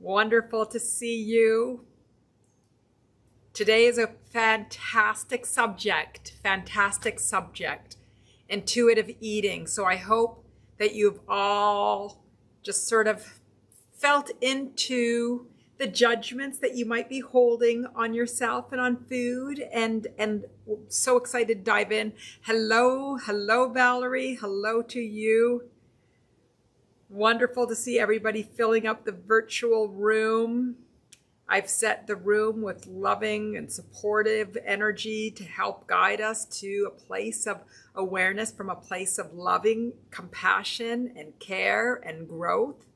Wonderful to see you. Today is a fantastic subject, intuitive eating. So I hope that you've all just sort of felt into the judgments that you might be holding on yourself and on food, and so excited to dive in. Hello, Valerie. Hello to you. Wonderful to see everybody filling up the virtual room. I've set the room with loving and supportive energy to help guide us to a place of awareness, from a place of loving compassion and care and growth.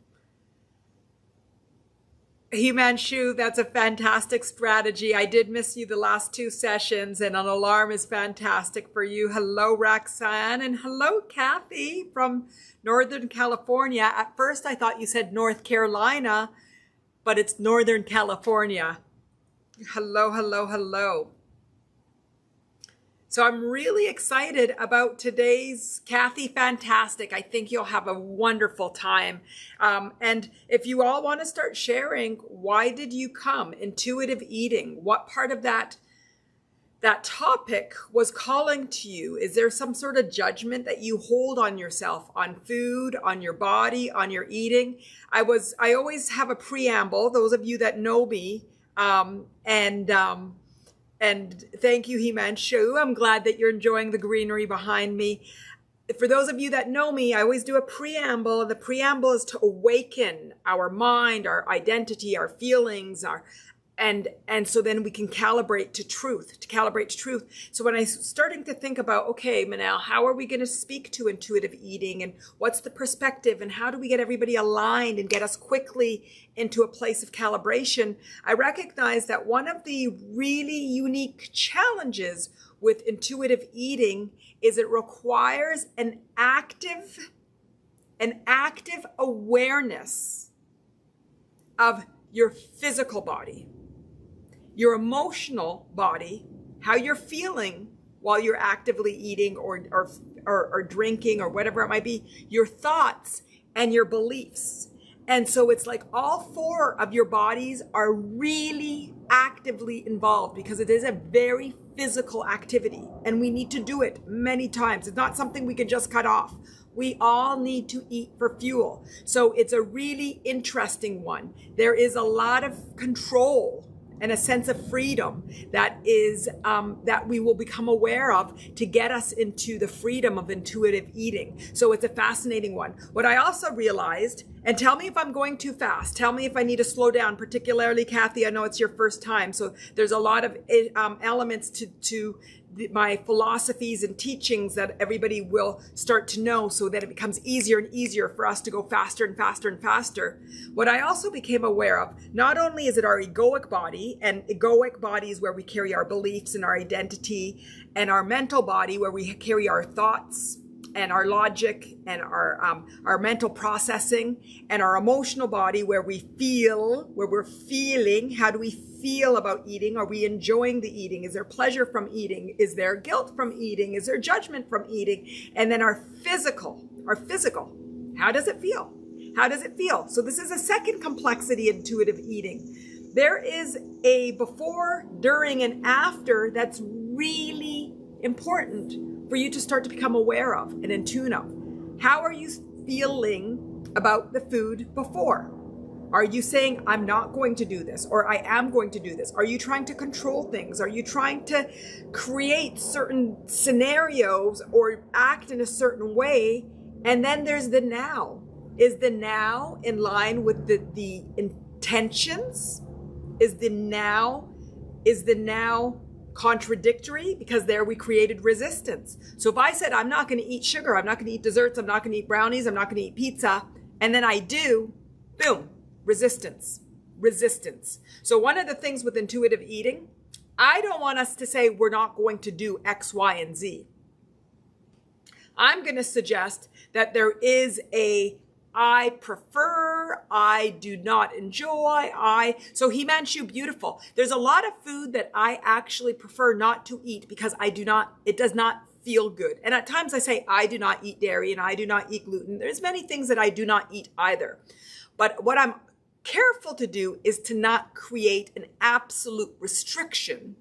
Himanshu, that's a fantastic strategy. I did miss you the last two sessions, and an alarm is fantastic for you. Hello, Roxanne, and hello, Kathy from Northern California. At first, I thought you said North Carolina, but it's Northern California. Hello. So I'm really excited about today's Kathy. Fantastic. I think you'll have a wonderful time. And if you all want to start sharing, why did you come? Intuitive eating. What part of that topic was calling to you? Is there some sort of judgment that you hold on yourself, on food, on your body, on your eating? I always have a preamble, those of you that know me, and thank you, Himanshu. I'm glad that you're enjoying the greenery behind me. For those of you that know me, I always do a preamble. The preamble is to awaken our mind, our identity, our feelings, and so then we can calibrate to truth. So when I starting to think about, okay, Manal, how are we going to speak to intuitive eating, and what's the perspective, and how do we get everybody aligned and get us quickly into a place of calibration, I recognize that one of the really unique challenges with intuitive eating is it requires an active awareness of your physical body, your emotional body, how you're feeling while you're actively eating or drinking or whatever it might be, your thoughts and your beliefs. And so it's like all four of your bodies are really actively involved, because it is a very physical activity and we need to do it many times. It's not something we can just cut off. We all need to eat for fuel. So it's a really interesting one. There is a lot of control and a sense of freedom that we will become aware of to get us into the freedom of intuitive eating. So it's a fascinating one. What I also realized, and tell me if I'm going too fast, tell me if I need to slow down, particularly Kathy, I know it's your first time, so there's a lot of elements to my philosophies and teachings that everybody will start to know, so that it becomes easier and easier for us to go faster and faster and faster. What I also became aware of, not only is it our egoic body, and egoic body is where we carry our beliefs and our identity, and our mental body where we carry our thoughts and our logic and our mental processing, and our emotional body where we're feeling. How do we feel about eating? Are we enjoying the eating? Is there pleasure from eating? Is there guilt from eating? Is there judgment from eating? And then our physical, how does it feel? So this is a second complexity in intuitive eating. There is a before, during, and after that's really important for you to start to become aware of and in tune of. How are you feeling about the food before? Are you saying, I'm not going to do this, or I am going to do this? Are you trying to control things? Are you trying to create certain scenarios or act in a certain way? And then there's the now. Is the now in line with the intentions? Is the now contradictory? Because there we created resistance. So if I said, I'm not going to eat sugar, I'm not going to eat desserts, I'm not going to eat brownies, I'm not going to eat pizza, and then I do, boom, resistance. So one of the things with intuitive eating, I don't want us to say we're not going to do X, Y, and Z. I'm going to suggest that there is I prefer, I do not enjoy, so Himanshu, beautiful. There's a lot of food that I actually prefer not to eat because it does not feel good. And at times I say, I do not eat dairy and I do not eat gluten. There's many things that I do not eat either. But what I'm careful to do is to not create an absolute restriction,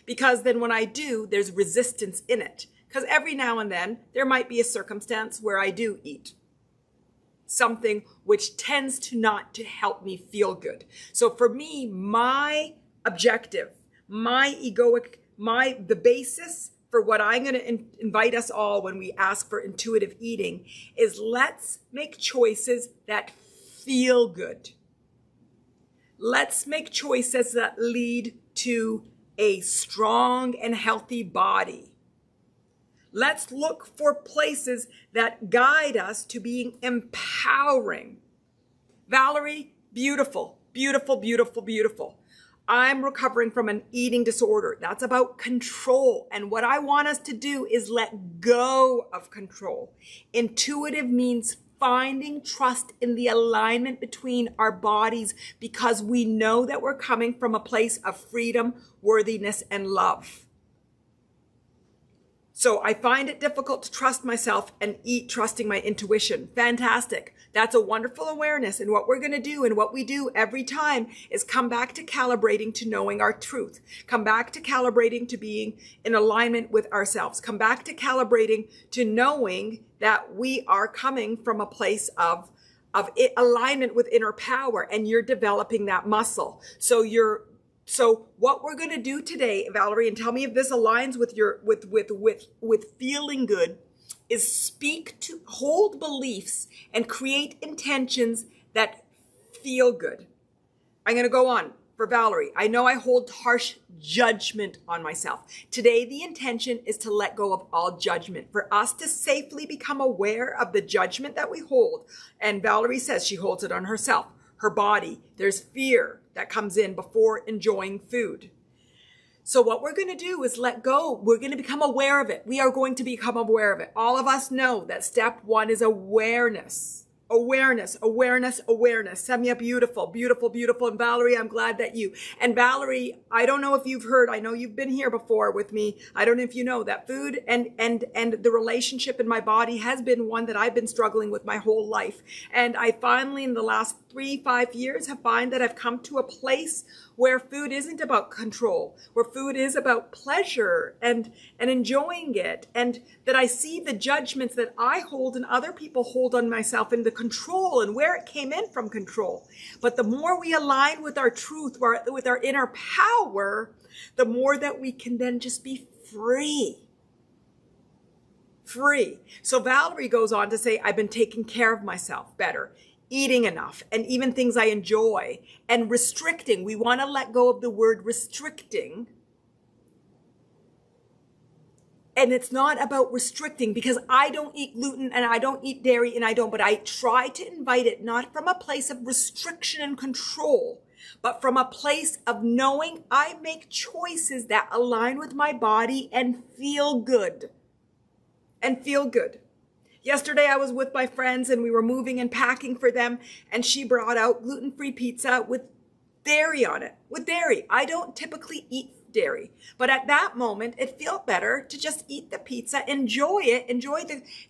because then when I do, there's resistance in it. Because every now and then there might be a circumstance where I do eat something which tends to not to help me feel good. So for me, my objective, my egoic, the basis for what I'm going to invite us all when we ask for intuitive eating is, let's make choices that feel good. Let's make choices that lead to a strong and healthy body. Let's look for places that guide us to being empowering. Valerie, beautiful, beautiful, beautiful, beautiful. I'm recovering from an eating disorder. That's about control. And what I want us to do is let go of control. Intuitive means finding trust in the alignment between our bodies, because we know that we're coming from a place of freedom, worthiness, and love. So I find it difficult to trust myself and eat trusting my intuition. Fantastic. That's a wonderful awareness. And what we're going to do, and what we do every time, is come back to calibrating to knowing our truth. Come back to calibrating to being in alignment with ourselves. Come back to calibrating to knowing that we are coming from a place of alignment with inner power, and you're developing that muscle. So what we're going to do today, Valerie, and tell me if this aligns with your with feeling good, is hold beliefs and create intentions that feel good. I'm going to go on for Valerie. I know I hold harsh judgment on myself. Today, the intention is to let go of all judgment, for us to safely become aware of the judgment that we hold. And Valerie says she holds it on herself, her body. There's fear that comes in before enjoying food. So what we're going to do is let go. We're going to become aware of it. We are going to become aware of it. All of us know that step one is awareness. Awareness, awareness, awareness. Samia, beautiful, beautiful, beautiful. And Valerie, I'm glad that and Valerie, I don't know if you've heard, I know you've been here before with me. I don't know if you know that food and the relationship in my body has been one that I've been struggling with my whole life. And I finally, in the last 3-5 years, have found that I've come to a place where food isn't about control, where food is about pleasure and enjoying it, and that I see the judgments that I hold and other people hold on myself, and the control and where it came in from control. But the more we align with our truth, with our inner power, the more that we can then just be free. Free. So Valerie goes on to say, I've been taking care of myself better, eating enough, and even things I enjoy, and restricting. We want to let go of the word restricting. And it's not about restricting, because I don't eat gluten and I don't eat dairy but I try to invite it not from a place of restriction and control, but from a place of knowing I make choices that align with my body and feel good. And feel good. Yesterday, I was with my friends and we were moving and packing for them, and she brought out gluten-free pizza with dairy on it. With dairy. I don't typically eat dairy, but at that moment, it felt better to just eat the pizza, enjoy it, enjoy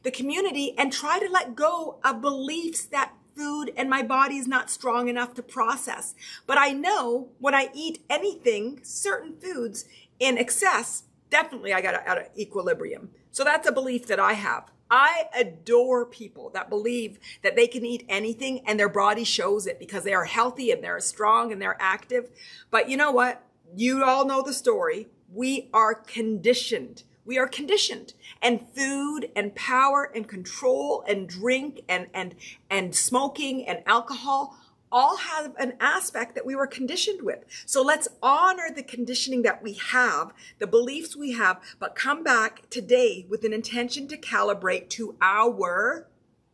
the community, and try to let go of beliefs that food and my body is not strong enough to process. But I know when I eat anything, certain foods in excess, definitely I got out of equilibrium. So that's a belief that I have. I adore people that believe that they can eat anything and their body shows it because they are healthy and they're strong and they're active. But you know what? You all know the story. We are conditioned. We are conditioned. And food and power and control and drink and smoking and alcohol all have an aspect that we were conditioned with. So let's honor the conditioning that we have, the beliefs we have, but come back today with an intention to calibrate to our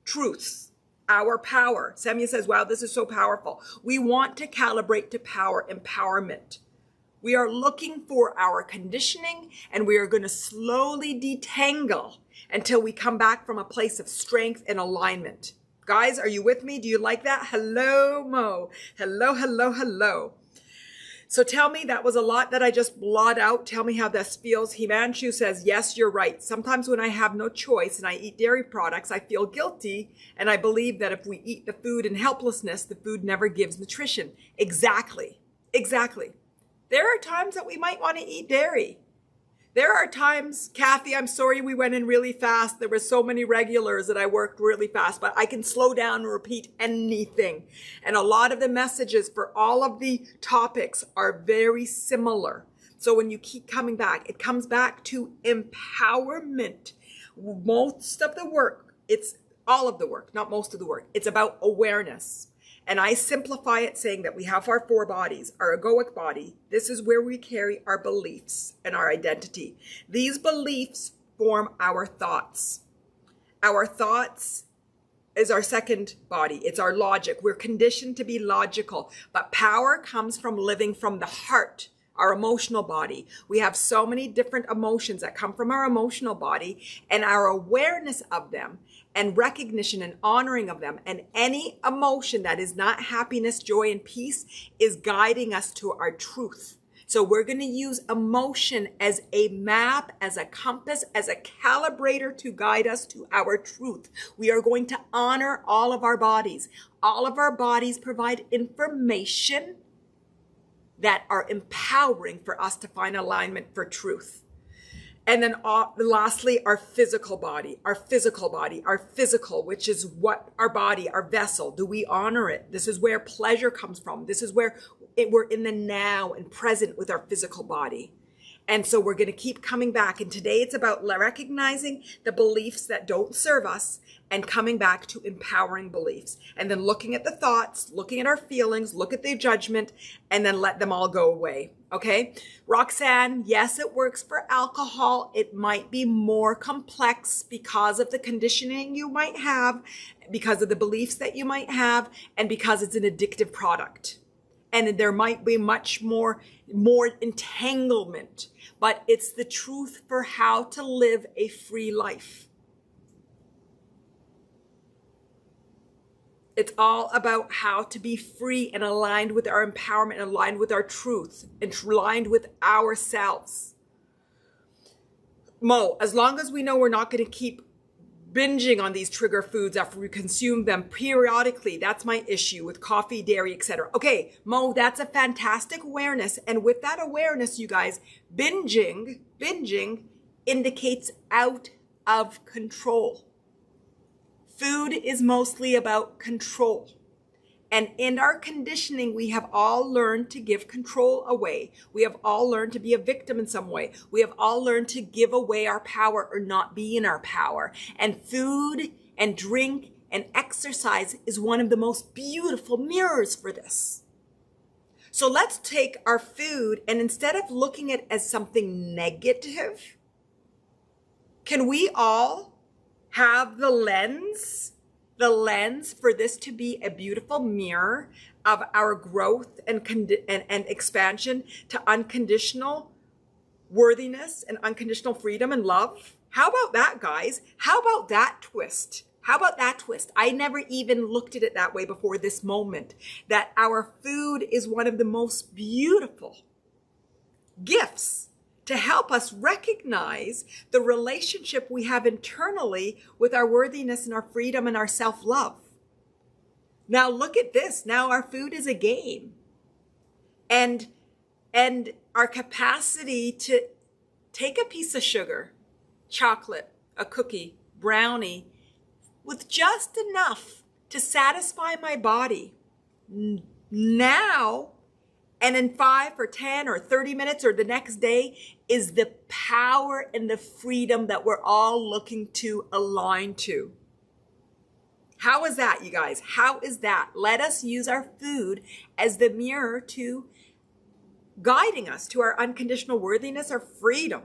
truths, our power. Samia says, wow, this is so powerful. We want to calibrate to power empowerment. We are looking for our conditioning, and we are going to slowly detangle until we come back from a place of strength and alignment. Guys, are you with me? Do you like that? Hello, Mo. Hello, hello, hello. So tell me, that was a lot that I just blot out. Tell me how this feels. Himanshu says, yes, you're right. Sometimes when I have no choice and I eat dairy products, I feel guilty. And I believe that if we eat the food in helplessness, the food never gives nutrition. Exactly. Exactly. There are times that we might want to eat dairy. There are times, Kathy, I'm sorry we went in really fast. There were so many regulars that I worked really fast, but I can slow down and repeat anything. And a lot of the messages for all of the topics are very similar. So when you keep coming back, it comes back to empowerment. Most of the work, it's all of the work, not most of the work. It's about awareness. And I simplify it saying that we have our 4 bodies, our egoic body. This is where we carry our beliefs and our identity. These beliefs form our thoughts. Our thoughts is our second body. It's our logic. We're conditioned to be logical, but power comes from living from the heart, our emotional body. We have so many different emotions that come from our emotional body, and our awareness of them and recognition and honoring of them, and any emotion that is not happiness, joy, and peace is guiding us to our truth. So we're going to use emotion as a map, as a compass, as a calibrator to guide us to our truth. We are going to honor all of our bodies. All of our bodies provide information that are empowering for us to find alignment for truth. And then lastly, our physical body, which is what our body, our vessel. Do we honor it? This is where pleasure comes from. This is where we're in the now and present with our physical body. And so we're going to keep coming back. And today it's about recognizing the beliefs that don't serve us and coming back to empowering beliefs. And then looking at the thoughts, looking at our feelings, look at the judgment, and then let them all go away. Okay? Roxanne, yes, it works for alcohol. It might be more complex because of the conditioning you might have, because of the beliefs that you might have, and because it's an addictive product. And there might be much more entanglement, but it's the truth for how to live a free life. It's all about how to be free and aligned with our empowerment, and aligned with our truth, and aligned with ourselves. Mo, as long as we know we're not going to keep binging on these trigger foods after we consume them periodically, that's my issue with coffee, dairy, etc. Okay, Mo, that's a fantastic awareness. And with that awareness, you guys, binging indicates out of control. Food is mostly about control. And in our conditioning, we have all learned to give control away. We have all learned to be a victim in some way. We have all learned to give away our power or not be in our power. And food and drink and exercise is one of the most beautiful mirrors for this. So let's take our food, and instead of looking at it as something negative, can we all have the lens for this to be a beautiful mirror of our growth and expansion to unconditional worthiness and unconditional freedom and love? How about that, guys? How about that twist? I never even looked at it that way before this moment, that our food is one of the most beautiful gifts to help us recognize the relationship we have internally with our worthiness and our freedom and our self-love. Now look at this. Now our food is a game. And our capacity to take a piece of sugar, chocolate, a cookie, brownie, with just enough to satisfy my body now, and in 5 or 10 or 30 minutes or the next day, is the power and the freedom that we're all looking to align to. How is that, you guys? How is that? Let us use our food as the mirror to guiding us to our unconditional worthiness, our freedom,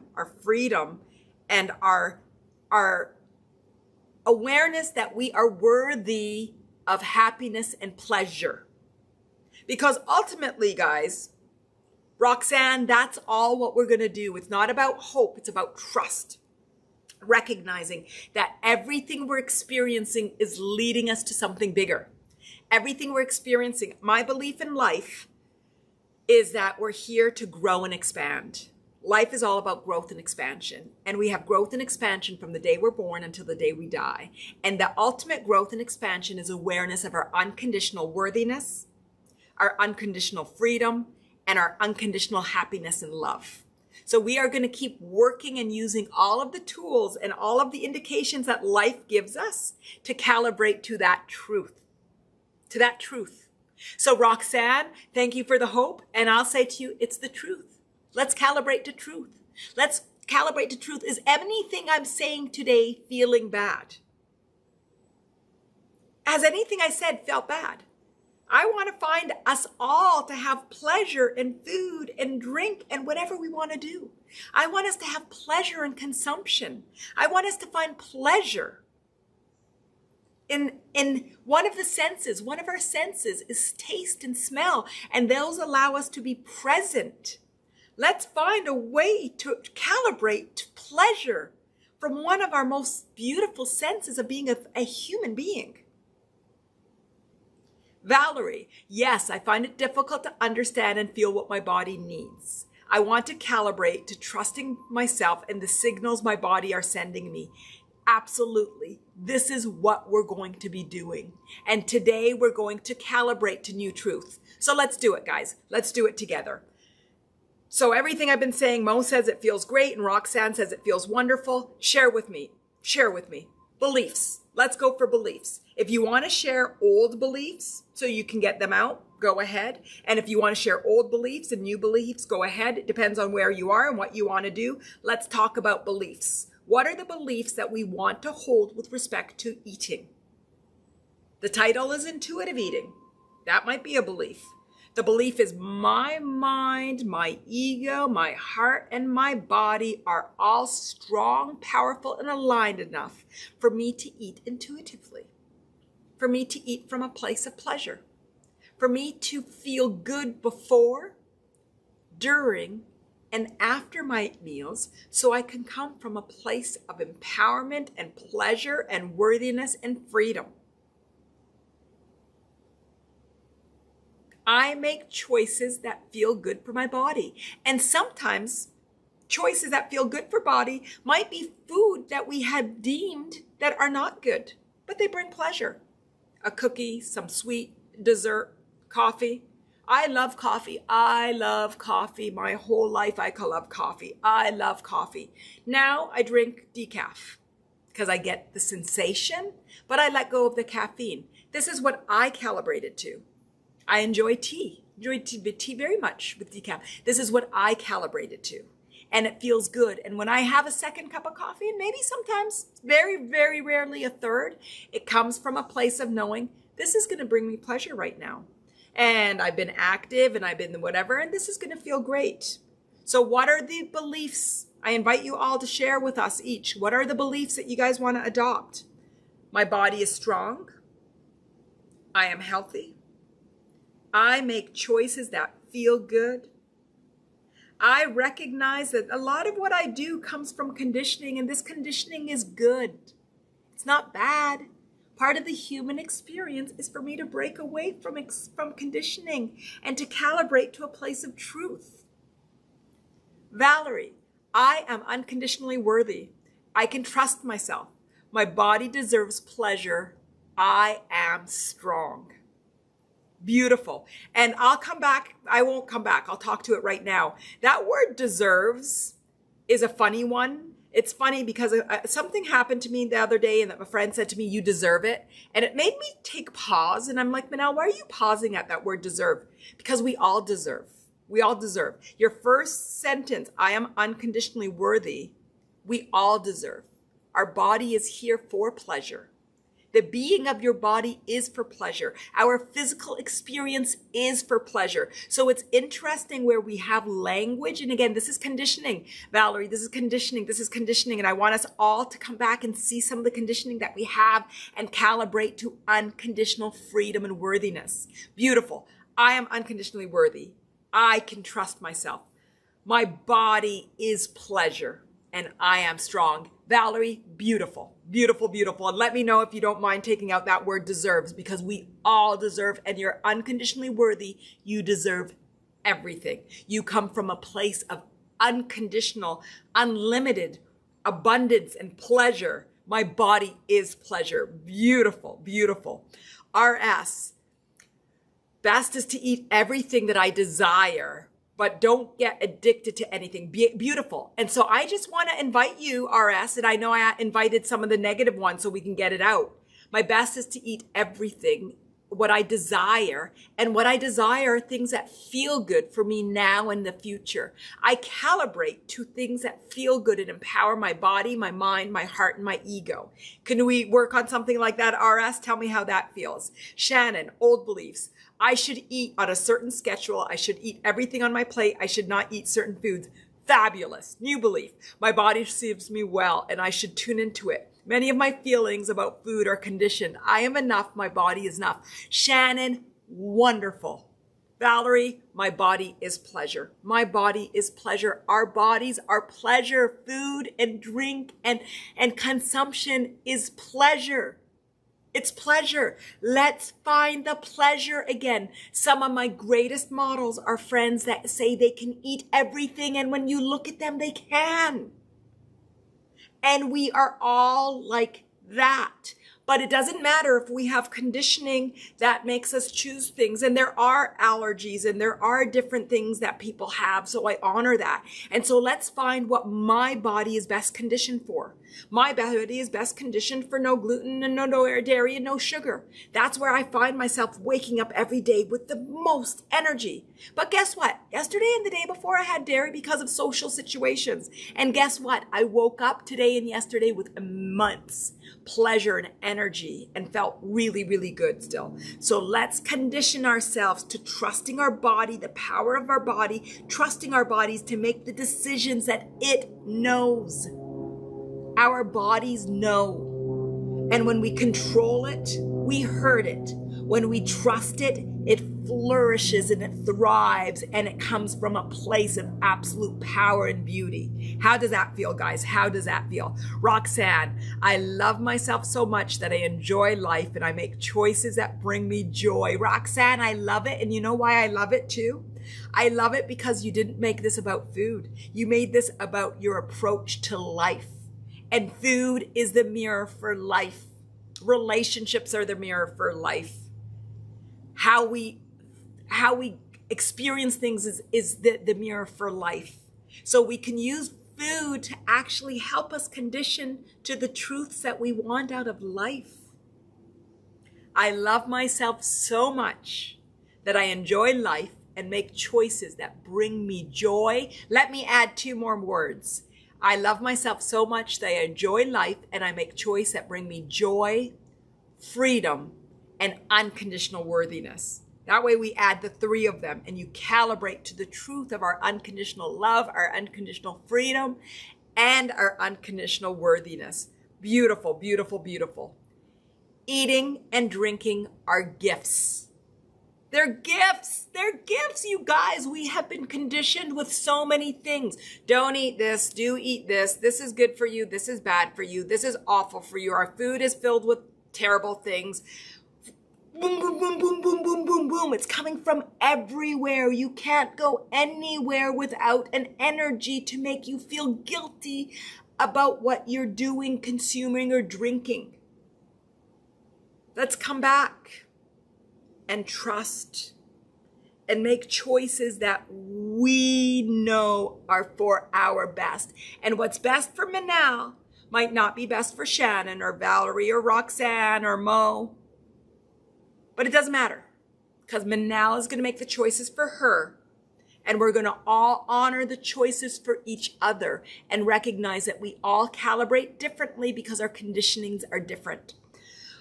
and our awareness that we are worthy of happiness and pleasure. Because ultimately, guys, Roxanne, that's all what we're going to do. It's not about hope. It's about trust. Recognizing that everything we're experiencing is leading us to something bigger. Everything we're experiencing, my belief in life is that we're here to grow and expand. Life is all about growth and expansion. And we have growth and expansion from the day we're born until the day we die. And the ultimate growth and expansion is awareness of our unconditional worthiness, our unconditional freedom, and our unconditional happiness and love. So we are going to keep working and using all of the tools and all of the indications that life gives us to calibrate to that truth. To that truth. So Roxanne, thank you for the hope. And I'll say to you, it's the truth. Let's calibrate to truth. Let's calibrate to truth. Is anything I'm saying today feeling bad? Has anything I said felt bad? I want to find us all to have pleasure in food and drink and whatever we want to do. I want us to have pleasure in consumption. I want us to find pleasure in one of the senses. One of our senses is taste and smell, and those allow us to be present. Let's find a way to calibrate to pleasure from one of our most beautiful senses of being a human being. Valerie, yes, I find it difficult to understand and feel what my body needs. I want to calibrate to trusting myself and the signals my body are sending me. Absolutely. This is what we're going to be doing. And today we're going to calibrate to new truth. So let's do it, guys. Let's do it together. So everything I've been saying, Mo says it feels great and Roxanne says it feels wonderful. Share with me. Share with me. Beliefs. Let's go for beliefs. If you want to share old beliefs so you can get them out, go ahead. And if you want to share old beliefs and new beliefs, go ahead. It depends on where you are and what you want to do. Let's talk about beliefs. What are the beliefs that we want to hold with respect to eating? The title is intuitive eating. That might be a belief. The belief is my mind, my ego, my heart, and my body are all strong, powerful, and aligned enough for me to eat intuitively, for me to eat from a place of pleasure, for me to feel good before, during, and after my meals, so I can come from a place of empowerment and pleasure and worthiness and freedom. I make choices that feel good for my body. And sometimes choices that feel good for body might be food that we had deemed that are not good, but they bring pleasure. A cookie, some sweet dessert, coffee. I love coffee. I love coffee. My whole life I love coffee. I love coffee. Now I drink decaf because I get the sensation, but I let go of the caffeine. This is what I calibrated to. I enjoy tea. Enjoy tea very much with decaf. This is what I calibrated to. And it feels good. And when I have a second cup of coffee, and maybe sometimes, very, very rarely a third, it comes from a place of knowing this is going to bring me pleasure right now. And I've been active and I've been whatever, and this is going to feel great. So what are the beliefs? I invite you all to share with us each. What are the beliefs that you guys want to adopt? My body is strong. I am healthy. I make choices that feel good. I recognize that a lot of what I do comes from conditioning, and this conditioning is good. It's not bad. Part of the human experience is for me to break away from conditioning and to calibrate to a place of truth. Valerie, I am unconditionally worthy. I can trust myself. My body deserves pleasure. I am strong. Beautiful. And I'll come back. I won't come back. I'll talk to it right now. That word deserves is a funny one. It's funny because something happened to me the other day and that my friend said to me, you deserve it. And it made me take pause. And I'm like, Manal, why are you pausing at that word deserve? Because we all deserve. We all deserve. Your first sentence, I am unconditionally worthy. We all deserve. Our body is here for pleasure. The being of your body is for pleasure. Our physical experience is for pleasure. So it's interesting where we have language. And again, this is conditioning, Valerie. This is conditioning. This is conditioning. And I want us all to come back and see some of the conditioning that we have and calibrate to unconditional freedom and worthiness. Beautiful. I am unconditionally worthy. I can trust myself. My body is pleasure and I am strong. Valerie, beautiful, beautiful, beautiful. And let me know if you don't mind taking out that word deserves, because we all deserve, and you're unconditionally worthy. You deserve everything. You come from a place of unconditional, unlimited abundance and pleasure. My body is pleasure. Beautiful, beautiful. RS, best is to eat everything that I desire, but don't get addicted to anything. Beautiful. And so I just want to invite you, RS, and I know I invited some of the negative ones so we can get it out. My best is to eat everything, what I desire, and what I desire are things that feel good for me now and the future. I calibrate to things that feel good and empower my body, my mind, my heart, and my ego. Can we work on something like that, RS? Tell me how that feels. Shannon, old beliefs. I should eat on a certain schedule. I should eat everything on my plate. I should not eat certain foods. Fabulous. New belief. My body serves me well and I should tune into it. Many of my feelings about food are conditioned. I am enough. My body is enough. Shannon, wonderful. Valerie, my body is pleasure. My body is pleasure. Our bodies are pleasure. Food and drink and consumption is pleasure. It's pleasure. Let's find the pleasure again. Some of my greatest models are friends that say they can eat everything, and when you look at them, they can. And we are all like that. But it doesn't matter if we have conditioning that makes us choose things. And there are allergies and there are different things that people have. So I honor that. And so let's find what my body is best conditioned for. My body is best conditioned for no gluten and no dairy and no sugar. That's where I find myself waking up every day with the most energy. But guess what? Yesterday and the day before I had dairy because of social situations. And guess what? I woke up today and yesterday with immense pleasure and energy and felt really, really good still. So let's condition ourselves to trusting our body, the power of our body, trusting our bodies to make the decisions that it knows. Our bodies know. And when we control it, we hurt it. When we trust it, it flourishes and it thrives and it comes from a place of absolute power and beauty. How does that feel, guys? How does that feel? Roxanne, I love myself so much that I enjoy life and I make choices that bring me joy. Roxanne, I love it. And you know why I love it too? I love it because you didn't make this about food. You made this about your approach to life. And food is the mirror for life. Relationships are the mirror for life. How we experience things is the mirror for life. So we can use food to actually help us condition to the truths that we want out of life. I love myself so much that I enjoy life and make choices that bring me joy. Let me add 2 more words. I love myself so much that I enjoy life and I make choices that bring me joy, freedom, and unconditional worthiness. That way we add the 3 of them and you calibrate to the truth of our unconditional love, our unconditional freedom, and our unconditional worthiness. Beautiful, beautiful, beautiful. Eating and drinking are gifts. They're gifts. They're gifts, you guys. We have been conditioned with so many things. Don't eat this. Do eat this. This is good for you. This is bad for you. This is awful for you. Our food is filled with terrible things. Boom, boom, boom, boom, boom, boom, boom, boom. It's coming from everywhere. You can't go anywhere without an energy to make you feel guilty about what you're doing, consuming, or drinking. Let's come back and trust and make choices that we know are for our best. And what's best for Manal might not be best for Shannon or Valerie or Roxanne or Mo. But it doesn't matter because Manal is going to make the choices for her. And we're going to all honor the choices for each other and recognize that we all calibrate differently because our conditionings are different.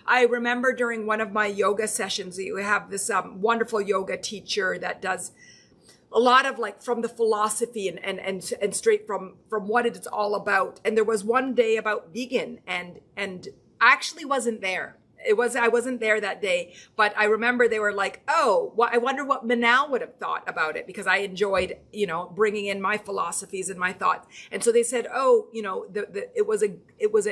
I remember during one of my yoga sessions, we have this wonderful yoga teacher that does a lot of like from the philosophy and straight from what it's all about. And there was one day about vegan and I actually wasn't there. I wasn't there that day, but I remember they were like, oh, well, I wonder what Manal would have thought about it because I enjoyed, bringing in my philosophies and my thoughts. And so they said, oh, it was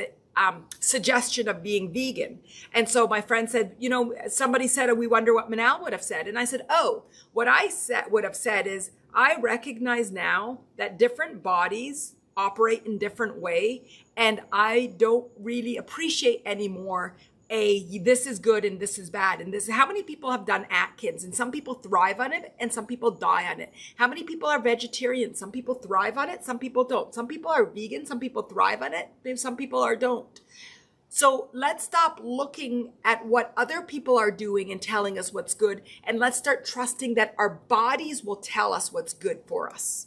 suggestion of being vegan. And so my friend said, you know, somebody said, we wonder what Manal would have said. And I said, oh, what I would have said is, I recognize now that different bodies operate in different way. And I don't really appreciate anymore this is good and this is bad. And this, how many people have done Atkins, and some people thrive on it and some people die on it. How many people are vegetarian? Some people thrive on it, some people don't. Some people are vegan, some people thrive on it, some people don't. So let's stop looking at what other people are doing and telling us what's good, and let's start trusting that our bodies will tell us what's good for us.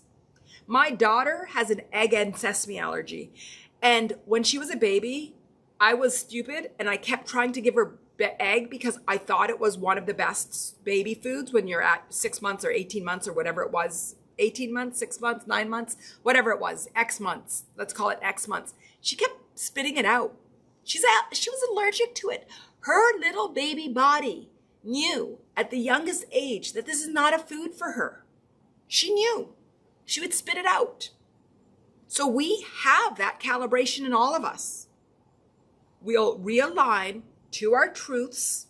My daughter has an egg and sesame allergy. And when she was a baby, I was stupid and I kept trying to give her egg because I thought it was one of the best baby foods when you're at 6 months or 18 months or whatever it was. 18 months, 6 months, 9 months, whatever it was, X months. Let's call it X months. She kept spitting it out. She was allergic to it. Her little baby body knew at the youngest age that this is not a food for her. She knew. She would spit it out. So we have that calibration in all of us. We'll realign to our truths.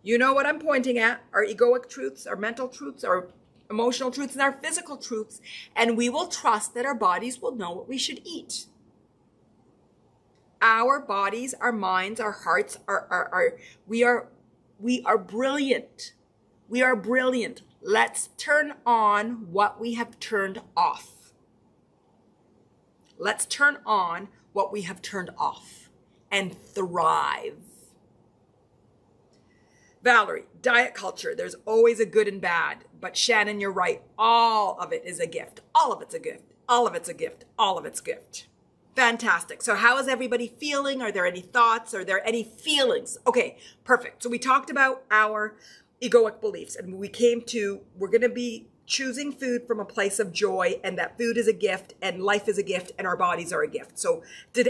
You know what I'm pointing at, our egoic truths, our mental truths, our emotional truths, and our physical truths. And we will trust that our bodies will know what we should eat. Our bodies, our minds, our hearts, we are brilliant. We are brilliant. Let's turn on what we have turned off. Let's turn on what we have turned off and thrive. Valerie, diet culture, there's always a good and bad. But Shannon, you're right. All of it is a gift. All of it's a gift. All of it's a gift. All of it's a gift. Fantastic. So how is everybody feeling? Are there any thoughts? Are there any feelings? Okay, perfect. So we talked about our egoic beliefs, and we came to, we're going to be choosing food from a place of joy, and that food is a gift and life is a gift and our bodies are a gift. So did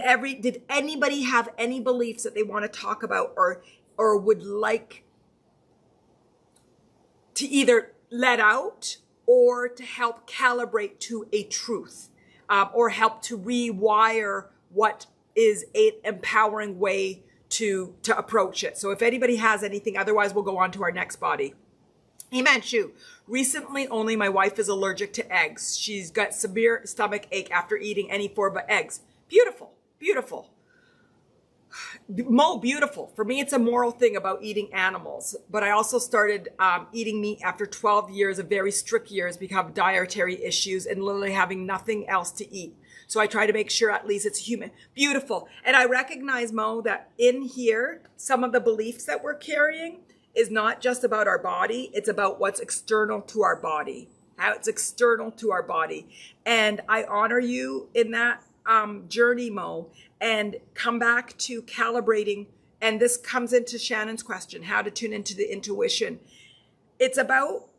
anybody have any beliefs that they want to talk about or would like to either let out or to help calibrate to a truth, or help to rewire what is an empowering way to approach it? So if anybody has anything, otherwise we'll go on to our next body. Hey Manchu, recently only my wife is allergic to eggs. She's got severe stomach ache after eating any form of eggs. Beautiful, beautiful. Mo, beautiful. For me, it's a moral thing about eating animals. But I also started eating meat after 12 years of very strict years because of dietary issues and literally having nothing else to eat. So I try to make sure at least it's human. Beautiful. And I recognize, Mo, that in here, some of the beliefs that we're carrying is not just about our body. It's about what's external to our body, how it's external to our body. And I honor you in that journey, Mo, and come back to calibrating. And this comes into Shannon's question, how to tune into the intuition. It's about,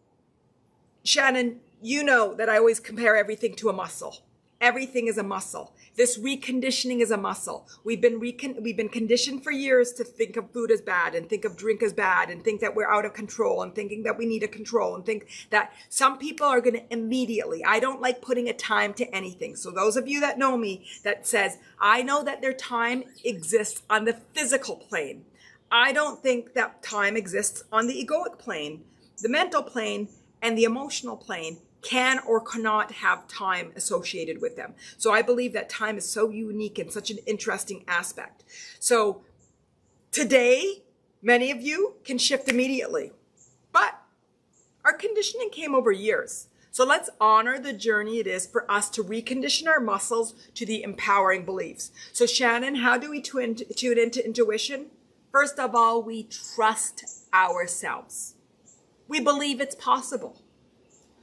Shannon, you know that I always compare everything to a muscle. Everything is a muscle. This reconditioning is a muscle. We've been conditioned for years to think of food as bad and think of drink as bad and think that we're out of control and thinking that we need a control and think that some people are going to immediately, I don't like putting a time to anything. So those of you that know me, that says, I know that their time exists on the physical plane. I don't think that time exists on the egoic plane, the mental plane, and the emotional plane can or cannot have time associated with them. So I believe that time is so unique and such an interesting aspect. So today, many of you can shift immediately, but our conditioning came over years. So let's honor the journey it is for us to recondition our muscles to the empowering beliefs. So Shannon, how do we tune into intuition? First of all, we trust ourselves. We believe it's possible.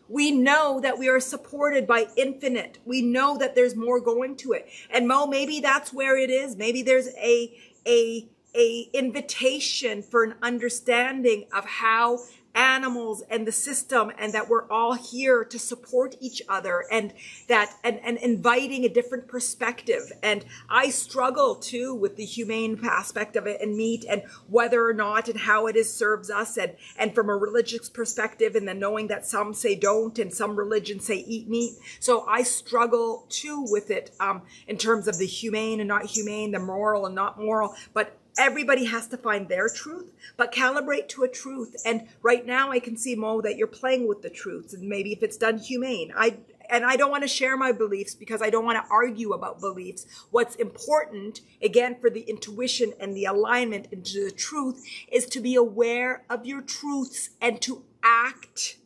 We know that we are supported by infinite. We know that there's more going to it. And Mo, maybe that's where it is. Maybe there's a a invitation for an understanding of how animals and the system, and that we're all here to support each other, and that and inviting a different perspective. And I struggle too with the humane aspect of it and meat, and whether or not and how it is serves us, and from a religious perspective, and then knowing that some say don't and some religions say eat meat. So I struggle too with it in terms of the humane and not humane, the moral and not moral. But everybody has to find their truth, but calibrate to a truth. And right now I can see, Mo, that you're playing with the truths, and maybe if it's done humane. I don't want to share my beliefs because I don't want to argue about beliefs. What's important, again, for the intuition and the alignment into the truth, is to be aware of your truths and to act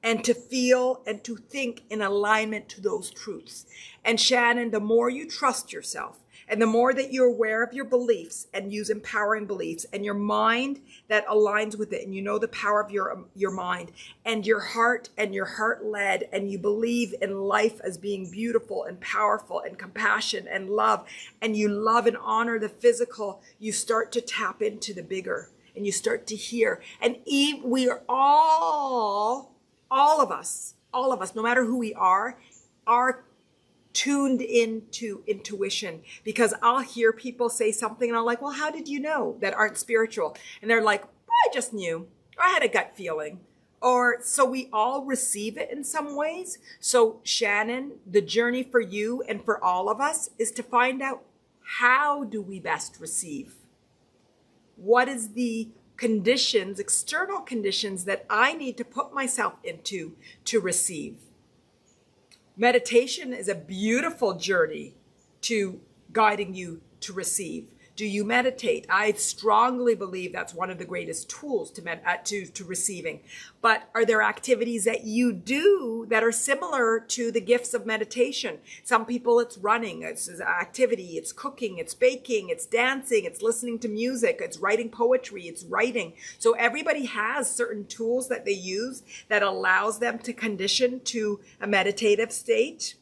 and to feel and to think in alignment to those truths. And Shannon, the more you trust yourself, and the more that you're aware of your beliefs and use empowering beliefs, and your mind that aligns with it, and you know the power of your mind, and your heart, and your heart led, and you believe in life as being beautiful and powerful and compassion and love, and you love and honor the physical, you start to tap into the bigger, and you start to hear. And we are all of us, no matter who we are tuned into intuition. Because I'll hear people say something and I'm like, well, how did you know, that aren't spiritual? And they're like, well, I just knew, or I had a gut feeling. Or so we all receive it in some ways. So Shannon, the journey for you and for all of us is to find out, how do we best receive? What is the conditions, external conditions, that I need to put myself into to receive? Meditation is a beautiful journey to guiding you to receive. Do you meditate? I strongly believe that's one of the greatest tools to receiving. But are there activities that you do that are similar to the gifts of meditation? Some people, it's running, it's activity, it's cooking, it's baking, it's dancing, it's listening to music, it's writing poetry, it's writing. So everybody has certain tools that they use that allows them to condition to a meditative state,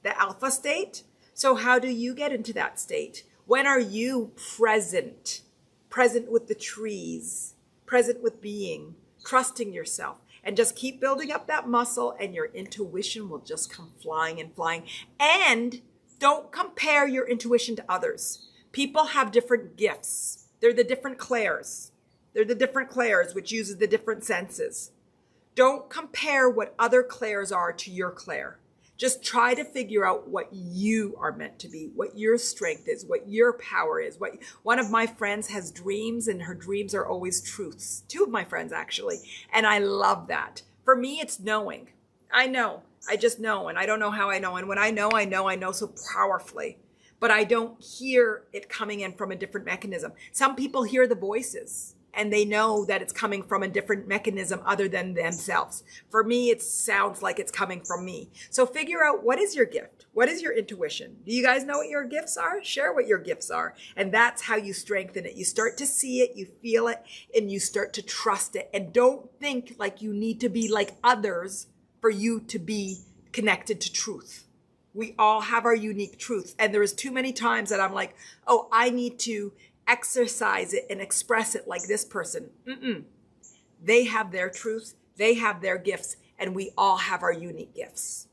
the alpha state. So how do you get into that state? When are you present with the trees, present with being, trusting yourself, and just keep building up that muscle, and your intuition will just come flying and flying. And don't compare your intuition to others. People have different gifts. They're the different clairs. Which uses the different senses. Don't compare what other clairs are to your clair. Just try to figure out what you are meant to be, what your strength is, what your power is. One of my friends has dreams, and her dreams are always truths. Two of my friends, actually. And I love that. For me, it's knowing. I know. I just know. And I don't know how I know. And when I know so powerfully. But I don't hear it coming in from a different mechanism. Some people hear the voices, and they know that it's coming from a different mechanism other than themselves. For me, it sounds like it's coming from me. So figure out, what is your gift? What is your intuition? Do you guys know what your gifts are? Share what your gifts are. And that's how you strengthen it. You start to see it, you feel it, and you start to trust it. And don't think like you need to be like others for you to be connected to truth. We all have our unique truths. And there is too many times that I'm like, oh, I need to exercise it and express it like this person. They have their truths, they have their gifts, and we all have our unique gifts.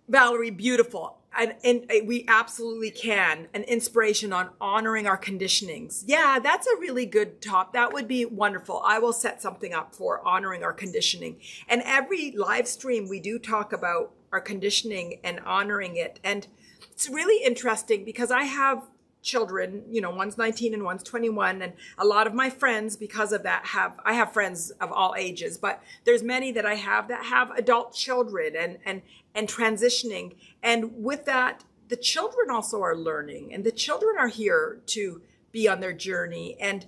Valerie, beautiful. And we absolutely can. An inspiration on honoring our conditionings. Yeah, that's a really good top. That would be wonderful. I will set something up for honoring our conditioning. And every live stream, we do talk about our conditioning and honoring it. And it's really interesting because I have children, one's 19 and one's 21. And a lot of my friends, because of that, I have friends of all ages, but there's many that I have that have adult children and transitioning. And with that, the children also are learning, and the children are here to be on their journey. And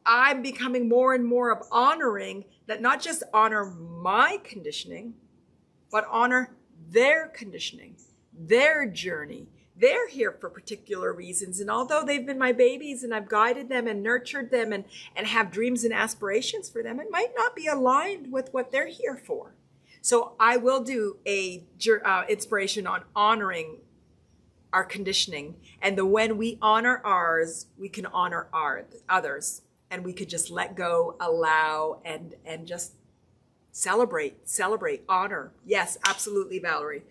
I'm becoming more and more of honoring that, not just honor my conditioning, but honor their conditioning, their journey. They're here for particular reasons. And although they've been my babies and I've guided them and nurtured them and have dreams and aspirations for them, it might not be aligned with what they're here for. So I will do a inspiration on honoring our conditioning. And when we honor ours, we can honor others. And we could just let go, allow, and just celebrate, honor. Yes, absolutely, Valerie.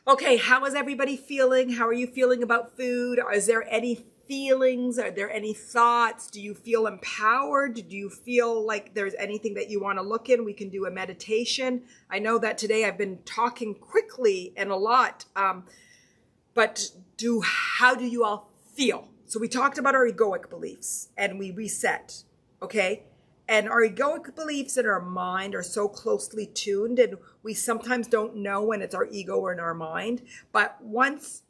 Okay, how is everybody feeling? How are you feeling about food? Is there any feelings? Are there any thoughts? Do you feel empowered? Do you feel like there's anything that you want to look in? We can do a meditation. I know that today I've been talking quickly and a lot, but how do you all feel? So we talked about our egoic beliefs and we reset, okay? And our egoic beliefs in our mind are so closely tuned, and we sometimes don't know when it's our ego or in our mind. But once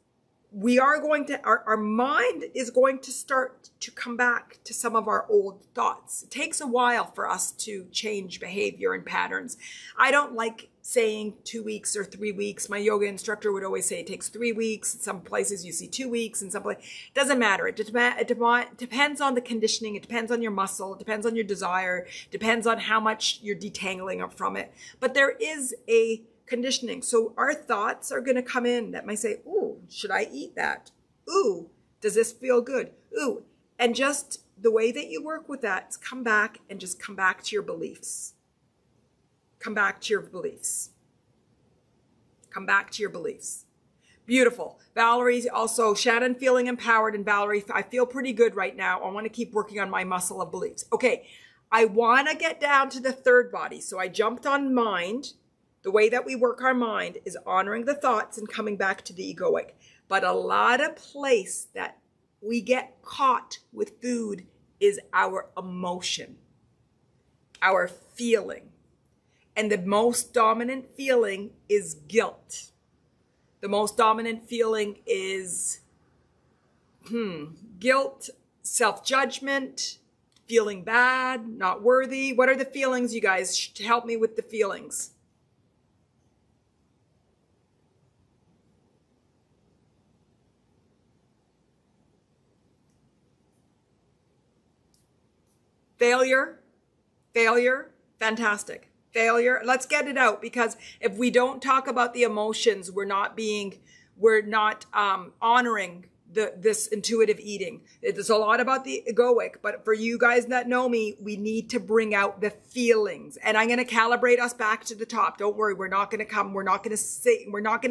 we are going to, our mind is going to start to come back to some of our old thoughts. It takes a while for us to change behavior and patterns. I don't like saying 2 weeks or 3 weeks. My yoga instructor would always say it takes 3 weeks. In some places you see 2 weeks, in some places, it doesn't matter. It depends on the conditioning. It depends on your muscle. It depends on your desire. It depends on how much you're detangling up from it. But there is a conditioning. So our thoughts are going to come in that might say, ooh, should I eat that? Ooh, does this feel good? Ooh. And just the way that you work with that is come back and just come back to your beliefs. Come back to your beliefs. Come back to your beliefs. Beautiful. Valerie also, Shannon feeling empowered, and Valerie, I feel pretty good right now. I want to keep working on my muscle of beliefs. Okay, I want to get down to the third body. So I jumped on mind. The way that we work our mind is honoring the thoughts and coming back to the egoic. But a lot of place that we get caught with food is our emotion, our feeling. And the most dominant feeling is guilt. The most dominant feeling is guilt, self-judgment, feeling bad, not worthy. What are the feelings, you guys? Help me with the feelings. Failure, fantastic. Failure, let's get it out, because if we don't talk about the emotions, we're not honoring this intuitive eating. It's a lot about the egoic, but for you guys that know me, we need to bring out the feelings. And I'm going to calibrate us back to the top. Don't worry, we're not going to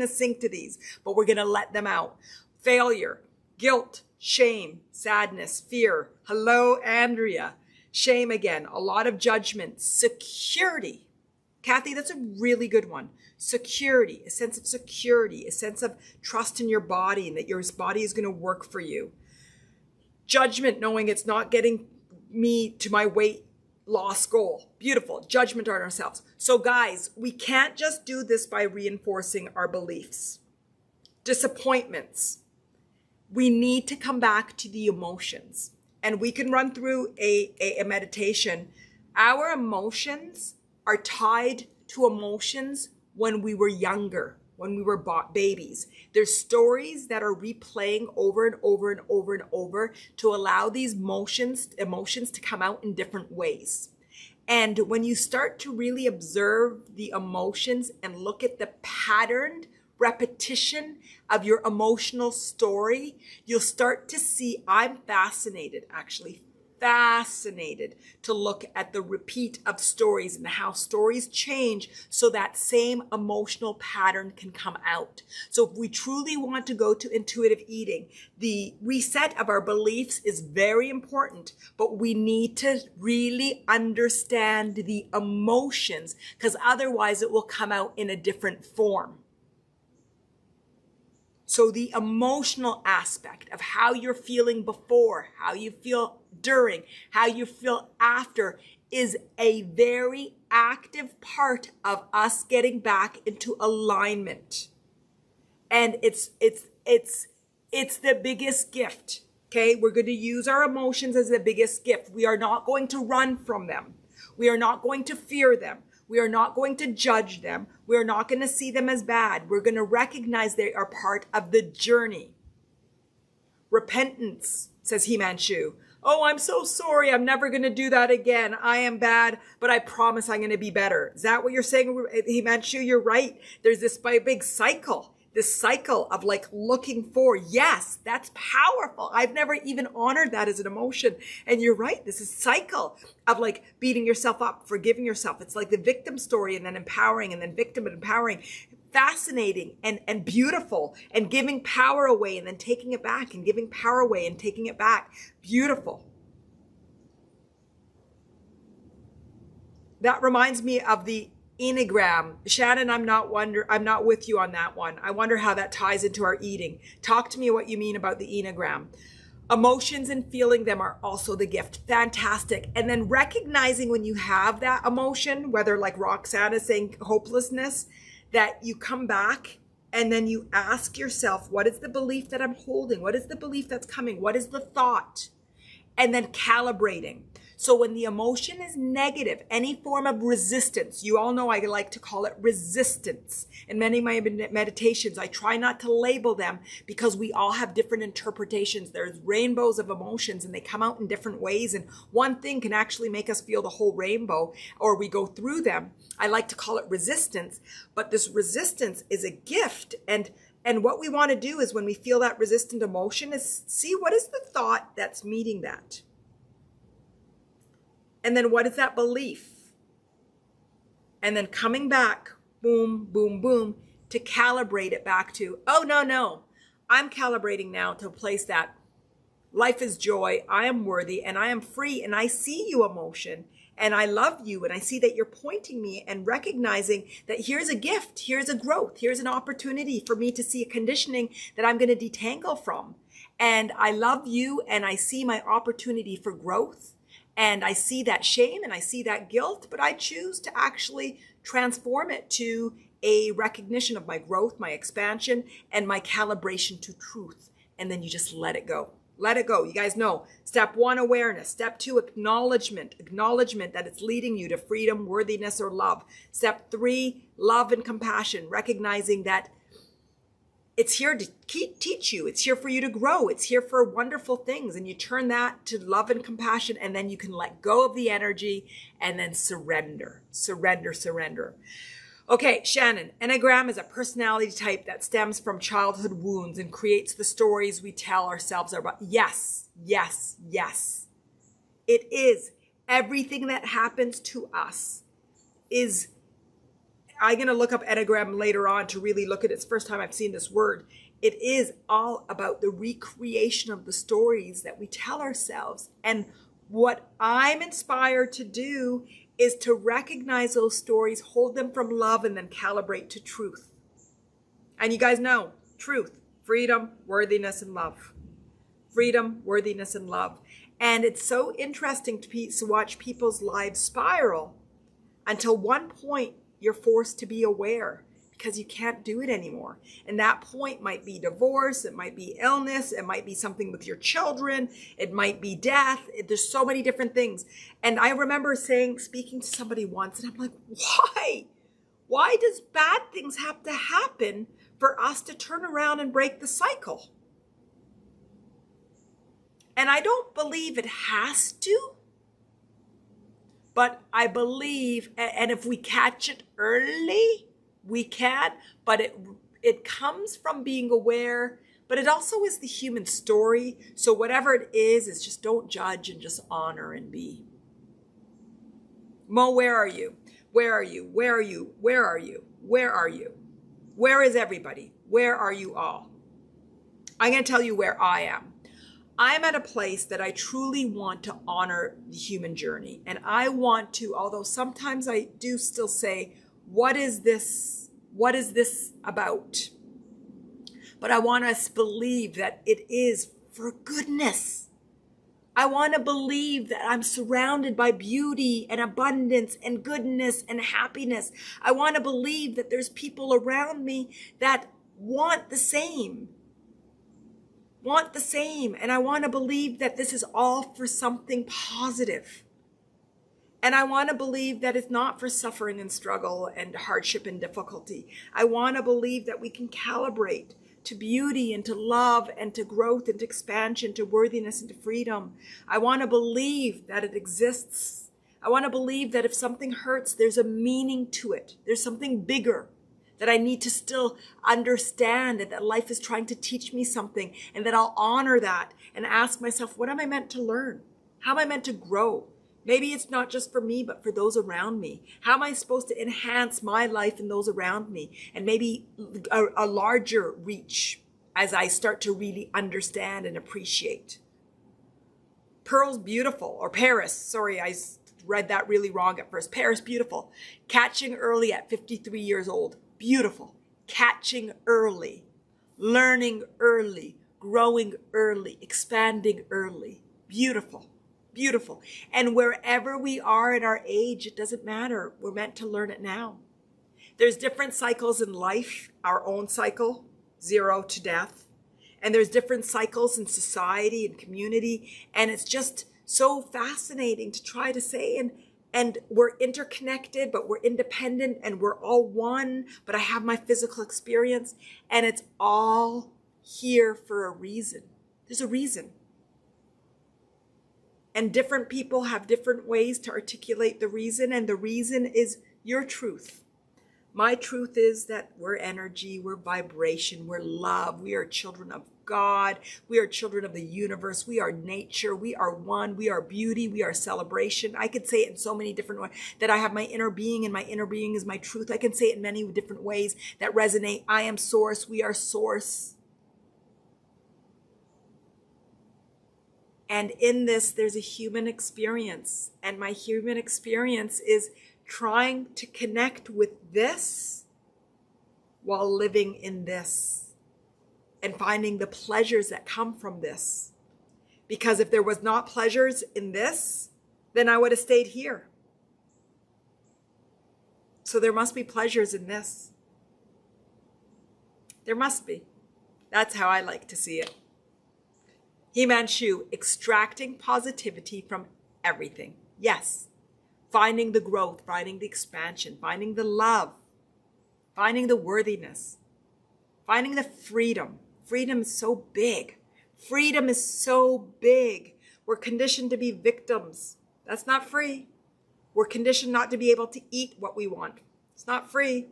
sink to these, but we're going to let them out. Failure, guilt, shame, sadness, fear. Hello, Andrea. Shame again, a lot of judgment, security. Kathy, that's a really good one. Security, a sense of security, a sense of trust in your body and that your body is going to work for you. Judgment, knowing it's not getting me to my weight loss goal. Beautiful. Judgment on ourselves. So guys, we can't just do this by reinforcing our beliefs. Disappointments. We need to come back to the emotions. And we can run through a meditation. Our emotions are tied to emotions when we were younger, when we were babies. There's stories that are replaying over and over and over and over to allow these emotions to come out in different ways. And when you start to really observe the emotions and look at the patterned repetition of your emotional story, you'll start to see, I'm fascinated to look at the repeat of stories and how stories change so that same emotional pattern can come out. So if we truly want to go to intuitive eating, the reset of our beliefs is very important, but we need to really understand the emotions, because otherwise it will come out in a different form. So the emotional aspect of how you're feeling before, how you feel during, how you feel after is a very active part of us getting back into alignment. And it's the biggest gift. Okay, we're going to use our emotions as the biggest gift. We are not going to run from them. We are not going to fear them. We are not going to judge them. We are not going to see them as bad. We're going to recognize they are part of the journey. Repentance, says Himanshu. Oh, I'm so sorry. I'm never going to do that again. I am bad, but I promise I'm going to be better. Is that what you're saying, Himanshu? You're right. There's this big cycle. this cycle of like looking for, yes, that's powerful. I've never even honored that as an emotion. And you're right. This is cycle of like beating yourself up, forgiving yourself. It's like the victim story and then empowering and then victim and empowering. Fascinating and beautiful, and giving power away and then taking it back and giving power away and taking it back. Beautiful. That reminds me of the Enneagram. Shannon, I'm not with you on that one. I wonder how that ties into our eating. Talk to me what you mean about the Enneagram. Emotions and feeling them are also the gift. Fantastic. And then recognizing when you have that emotion, whether like Roxanne is saying hopelessness, that you come back and then you ask yourself, what is the belief that I'm holding? What is the belief that's coming? What is the thought? And then calibrating. So when the emotion is negative, any form of resistance, you all know I like to call it resistance. In many of my meditations, I try not to label them because we all have different interpretations. There's rainbows of emotions and they come out in different ways. And one thing can actually make us feel the whole rainbow, or we go through them. I like to call it resistance, but this resistance is a gift. And what we want to do is when we feel that resistant emotion is see what is the thought that's meeting that. And then what is that belief? And then coming back, boom, boom, boom, to calibrate it back to, oh, no, I'm calibrating now to a place that life is joy, I am worthy, and I am free, and I see you, emotion, and I love you, and I see that you're pointing me and recognizing that here's a gift, here's a growth, here's an opportunity for me to see a conditioning that I'm going to detangle from. And I love you, and I see my opportunity for growth. And I see that shame and I see that guilt, but I choose to actually transform it to a recognition of my growth, my expansion, and my calibration to truth. And then you just let it go. Let it go. You guys know, step 1, awareness. Step 2, acknowledgement that it's leading you to freedom, worthiness, or love. Step 3, love and compassion, recognizing that it's here to teach you. It's here for you to grow. It's here for wonderful things. And you turn that to love and compassion, and then you can let go of the energy and then surrender. Okay, Shannon, Enneagram is a personality type that stems from childhood wounds and creates the stories we tell ourselves about. Yes. It is. Everything that happens to us is, I'm going to look up Enneagram later on to really look at it. It's the first time I've seen this word. It is all about the recreation of the stories that we tell ourselves. And what I'm inspired to do is to recognize those stories, hold them from love, and then calibrate to truth. And you guys know, truth, freedom, worthiness, and love. Freedom, worthiness, and love. And it's so interesting to watch people's lives spiral until one point you're forced to be aware because you can't do it anymore. And that point might be divorce, it might be illness, it might be something with your children, it might be death. There's so many different things. And I remember speaking to somebody once, and I'm like, why? Why does bad things have to happen for us to turn around and break the cycle? And I don't believe it has to. But I believe, and if we catch it early, we can, but it comes from being aware, but it also is the human story. So whatever it is just don't judge and just honor and be. Mo, where are you? Where are you? Where are you? Where are you? Where are you? Where is everybody? Where are you all? I'm going to tell you where I am. I'm at a place that I truly want to honor the human journey. And I want to, although sometimes I do still say, what is this? What is this about? But I want us to believe that it is for goodness. I want to believe that I'm surrounded by beauty and abundance and goodness and happiness. I want to believe that there's people around me that want the same. And I want to believe that this is all for something positive. And I want to believe that it's not for suffering and struggle and hardship and difficulty. I want to believe that we can calibrate to beauty and to love and to growth and to expansion, to worthiness and to freedom. I want to believe that it exists. I want to believe that if something hurts, there's a meaning to it. There's something bigger. that I need to still understand, and that life is trying to teach me something, and that I'll honor that and ask myself, what am I meant to learn? How am I meant to grow? Maybe it's not just for me, but for those around me. How am I supposed to enhance my life and those around me? And maybe a larger reach as I start to really understand and appreciate. Pearl's beautiful, or Paris. Sorry, I read that really wrong at first. Paris, beautiful. Catching early at 53 years old. Beautiful. Catching early. Learning early. Growing early. Expanding early. Beautiful. Beautiful. And wherever we are in our age, it doesn't matter. We're meant to learn it now. There's different cycles in life. Our own cycle, 0 to death. And there's different cycles in society and community. And it's just so fascinating to try to say, and we're interconnected, but we're independent, and we're all one, but I have my physical experience, and it's all here for a reason. There's a reason. And different people have different ways to articulate the reason, and the reason is your truth. My truth is that we're energy, we're vibration, we're love, we are children of God, we are children of the universe, we are nature, we are one, we are beauty, we are celebration. I could say it in so many different ways, that I have my inner being, and my inner being is my truth. I can say it in many different ways that resonate. I am source, we are source. And in this, there's a human experience. And my human experience is trying to connect with this while living in this, and finding the pleasures that come from this. Because if there was not pleasures in this, then I would have stayed here. So there must be pleasures in this. There must be. That's how I like to see it. Himanshu, extracting positivity from everything. Yes. Finding the growth, finding the expansion, finding the love, finding the worthiness, finding the freedom. Freedom is so big. Freedom is so big. We're conditioned to be victims. That's not free. We're conditioned not to be able to eat what we want. It's not free.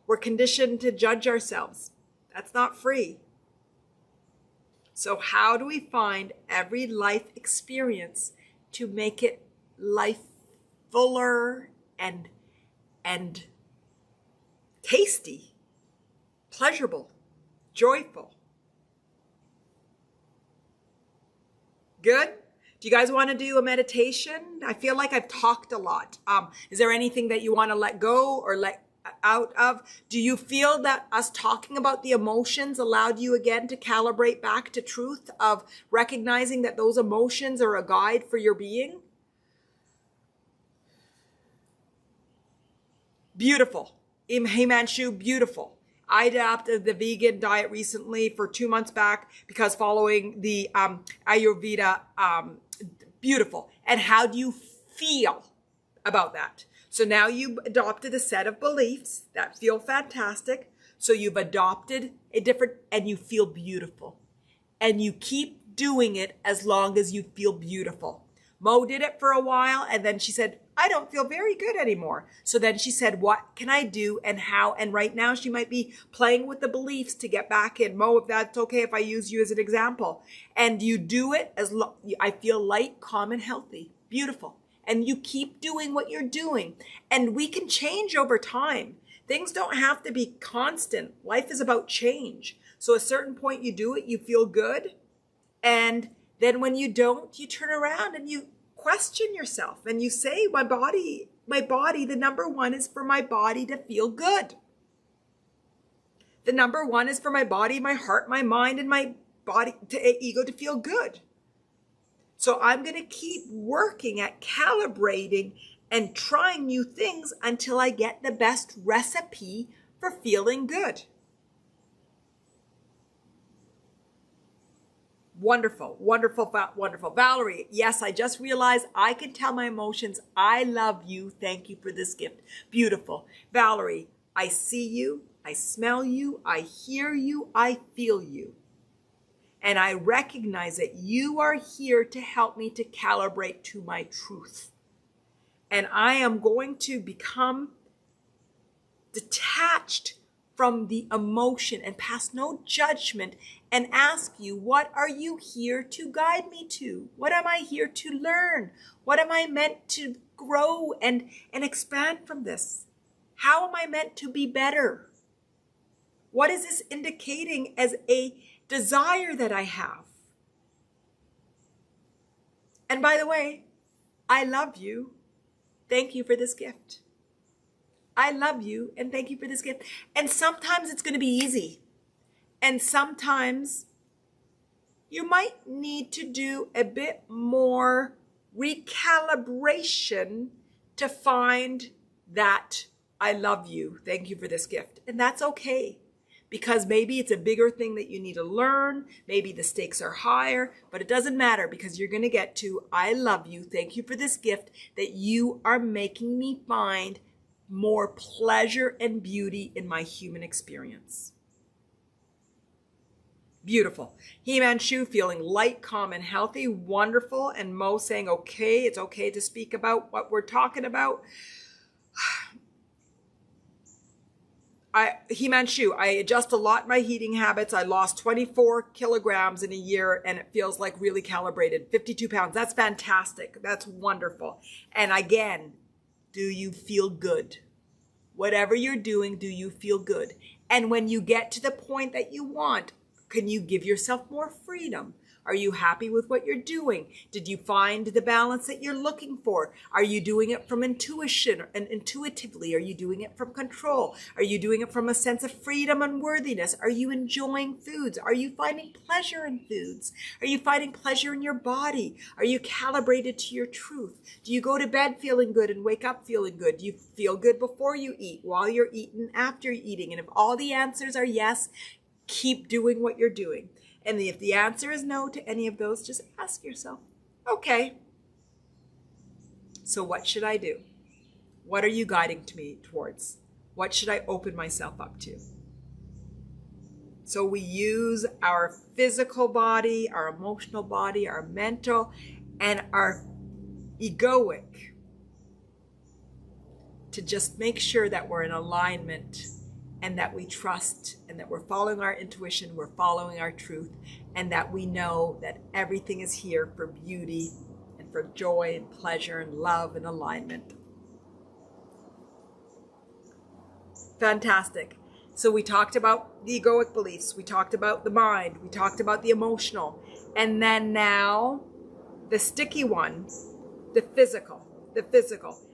We're conditioned to judge ourselves. That's not free. So how do we find every life experience to make it life fuller and tasty, pleasurable, joyful? Good? Do you guys want to do a meditation? I feel like I've talked a lot. Is there anything that you want to let go or let out of? Do you feel that us talking about the emotions allowed you again to calibrate back to truth of recognizing that those emotions are a guide for your being? Beautiful. Himanshu, beautiful. I adapted the vegan diet recently for 2 months back because following the Ayurveda, beautiful. And how do you feel about that? So now you've adopted a set of beliefs that feel fantastic. So you've adopted a different, and you feel beautiful. And you keep doing it as long as you feel beautiful. Mo did it for a while, and then she said, I don't feel very good anymore. So then she said, what can I do and how? And right now she might be playing with the beliefs to get back in. Mo, if that's okay if I use you as an example. And you do it as I feel light, calm, and healthy. Beautiful. And you keep doing what you're doing. And we can change over time. Things don't have to be constant. Life is about change. So at a certain point you do it, you feel good. And then when you don't, you turn around and you question yourself and you say, my body, the number one is for my body to feel good. The number one is for my body, my heart, my mind, and my body, ego to feel good. So I'm going to keep working at calibrating and trying new things until I get the best recipe for feeling good. Wonderful, wonderful, wonderful. Valerie, yes, I just realized I can tell my emotions. I love you. Thank you for this gift. Beautiful. Valerie, I see you. I smell you. I hear you. I feel you. And I recognize that you are here to help me to calibrate to my truth. And I am going to become detached from the emotion and pass no judgment and ask you, what are you here to guide me to? What am I here to learn? What am I meant to grow and expand from this? How am I meant to be better? What is this indicating as a desire that I have? And by the way, I love you. Thank you for this gift. I love you and thank you for this gift. And sometimes it's going to be easy. And sometimes you might need to do a bit more recalibration to find that I love you. Thank you for this gift. And that's okay. Because maybe it's a bigger thing that you need to learn. Maybe the stakes are higher, but it doesn't matter because you're going to get to, I love you. Thank you for this gift that you are making me find more pleasure and beauty in my human experience. Beautiful. He-Man Shu feeling light, calm, and healthy. Wonderful. And Mo saying, okay, it's okay to speak about what we're talking about. He-Man Shu, I adjust a lot my eating habits. I lost 24 kilograms in a year and it feels like really calibrated. 52 pounds. That's fantastic. That's wonderful. And again, do you feel good? Whatever you're doing, do you feel good? And when you get to the point that you want, can you give yourself more freedom? Are you happy with what you're doing? Did you find the balance that you're looking for? Are you doing it from intuition and intuitively? Are you doing it from control? Are you doing it from a sense of freedom and worthiness? Are you enjoying foods? Are you finding pleasure in foods? Are you finding pleasure in your body? Are you calibrated to your truth? Do you go to bed feeling good and wake up feeling good? Do you feel good before you eat, while you're eating, after eating? And if all the answers are yes, keep doing what you're doing. And if the answer is no to any of those, just ask yourself, okay, so what should I do? What are you guiding me towards? What should I open myself up to? So we use our physical body, our emotional body, our mental, and our egoic to just make sure that we're in alignment and that we trust and that we're following our intuition, we're following our truth, and that we know that everything is here for beauty and for joy and pleasure and love and alignment. Fantastic. So we talked about the egoic beliefs, we talked about the mind, we talked about the emotional, and then now the sticky one, the physical.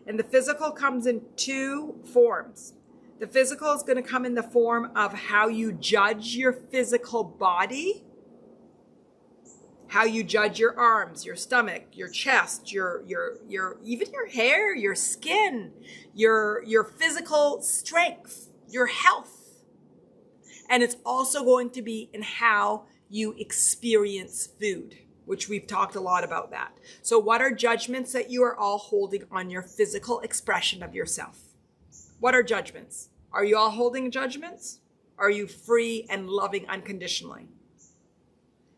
And the physical comes in two forms. The physical is going to come in the form of how you judge your physical body, how you judge your arms, your stomach, your chest, your even your hair, your skin, your physical strength, your health. And it's also going to be in how you experience food, which we've talked a lot about that. So what are judgments that you are all holding on your physical expression of yourself? What are judgments? Are you all holding judgments? Are you free and loving unconditionally?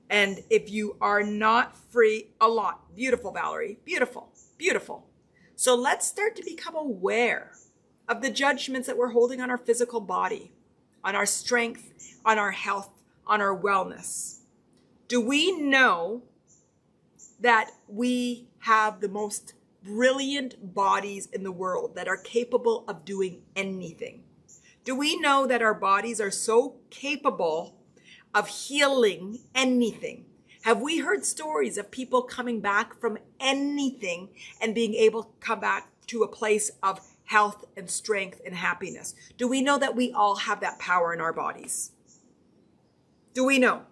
And if you are not free, a lot. Beautiful, Valerie. Beautiful, beautiful. So let's start to become aware of the judgments that we're holding on our physical body, on our strength, on our health, on our wellness. Do we know that we have the most brilliant bodies in the world that are capable of doing anything? Do we know that our bodies are so capable of healing anything? Have we heard stories of people coming back from anything and being able to come back to a place of health and strength and happiness? Do we know that we all have that power in our bodies? Do we know?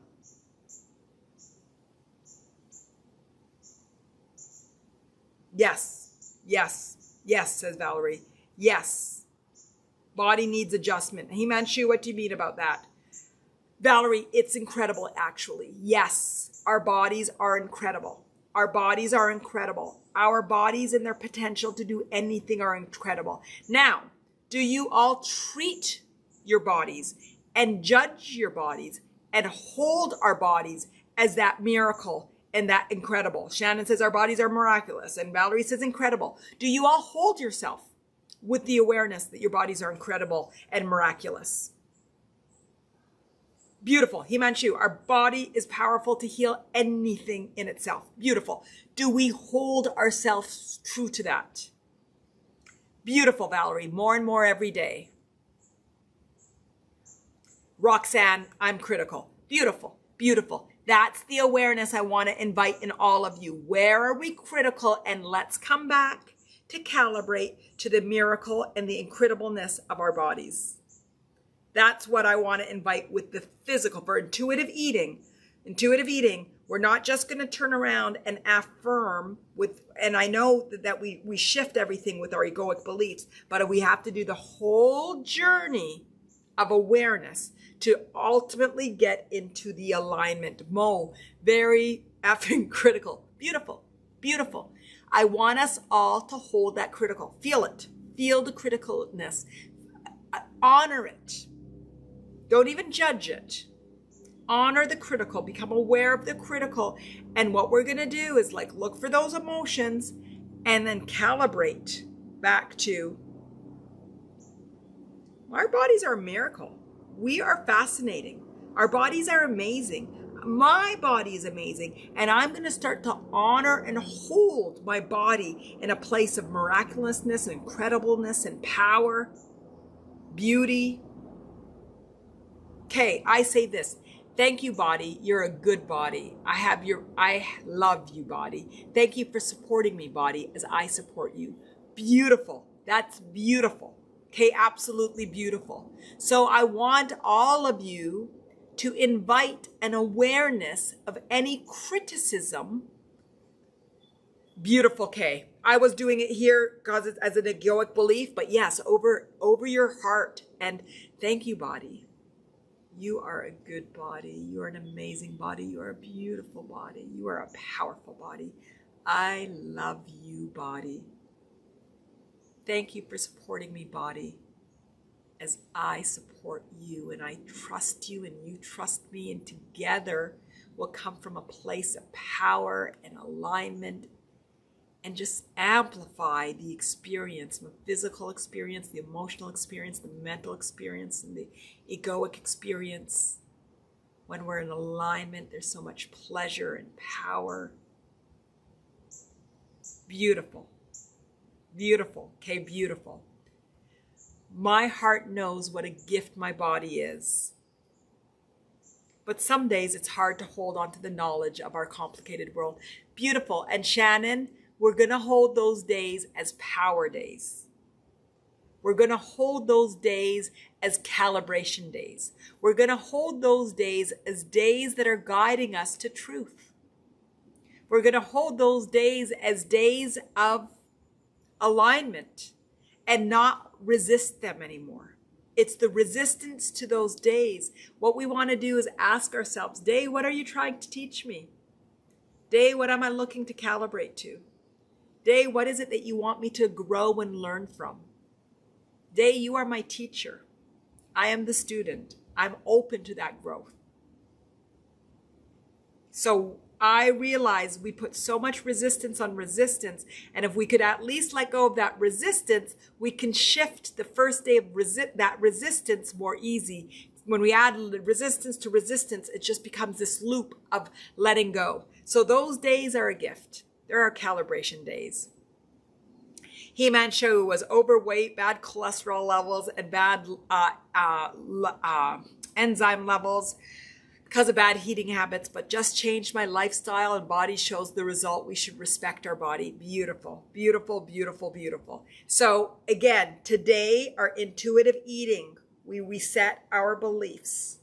Yes, yes, yes, says Valerie. Yes. Body needs adjustment. He-Man Shu, what do you mean about that? Valerie, it's incredible, actually. Yes, our bodies are incredible. Our bodies are incredible. Our bodies and their potential to do anything are incredible. Now, do you all treat your bodies and judge your bodies and hold our bodies as that miracle and that incredible? Shannon says our bodies are miraculous, and Valerie says incredible. Do you all hold yourself with the awareness that your bodies are incredible and miraculous? Beautiful. Himanshu, our body is powerful to heal anything in itself. Beautiful. Do we hold ourselves true to that? Beautiful, Valerie. More and more every day. Roxanne, I'm critical. Beautiful, beautiful. That's the awareness I want to invite in all of you. Where are we critical? And let's come back to calibrate to the miracle and the incredibleness of our bodies. That's what I want to invite with the physical. For intuitive eating, we're not just going to turn around and affirm with, and I know that we shift everything with our egoic beliefs, but we have to do the whole journey of awareness to ultimately get into the alignment. Mo, very effing critical. Beautiful, beautiful. I want us all to hold that critical. Feel it. Feel the criticalness. Honor it. Don't even judge it. Honor the critical. Become aware of the critical. And what we're going to do is like look for those emotions and then calibrate back to our bodies are a miracle. We are fascinating. Our bodies are amazing. My body is amazing. And I'm going to start to honor and hold my body in a place of miraculousness and incredibleness and power, beauty. Okay, I say this. Thank you, body. You're a good body. I love you, body. Thank you for supporting me, body, as I support you. Beautiful. That's beautiful. Okay, absolutely beautiful. So I want all of you to invite an awareness of any criticism. Beautiful, Kay. I was doing it here because it's as an egoic belief, but yes, over your heart. And thank you, body. You are a good body. You are an amazing body. You are a beautiful body. You are a powerful body. I love you, body. Thank you for supporting me, body, as I support you and I trust you and you trust me, and together we'll come from a place of power and alignment and just amplify the experience, the physical experience, the emotional experience, the mental experience, and the egoic experience. When we're in alignment, there's so much pleasure and power. Beautiful. Beautiful. Okay, beautiful. My heart knows what a gift my body is. But some days it's hard to hold on to the knowledge of our complicated world. Beautiful. And Shannon, we're going to hold those days as power days. We're going to hold those days as calibration days. We're going to hold those days as days that are guiding us to truth. We're going to hold those days as days of alignment and not resist them anymore. It's the resistance to those days. What we want to do is ask ourselves, day, what are you trying to teach me? Day, what am I looking to calibrate to? Day, what is it that you want me to grow and learn from? Day, you are my teacher. I am the student. I'm open to that growth. So I realize we put so much resistance on resistance, and if we could at least let go of that resistance, we can shift the first day of that resistance more easy. When we add resistance to resistance, it just becomes this loop of letting go. So those days are a gift. There are calibration days. Himanshu was overweight, bad cholesterol levels, and bad enzyme levels because of bad eating habits, but just changed my lifestyle and body shows the result. We should respect our body. Beautiful, beautiful, beautiful, beautiful. So again, today, our intuitive eating, we reset our beliefs.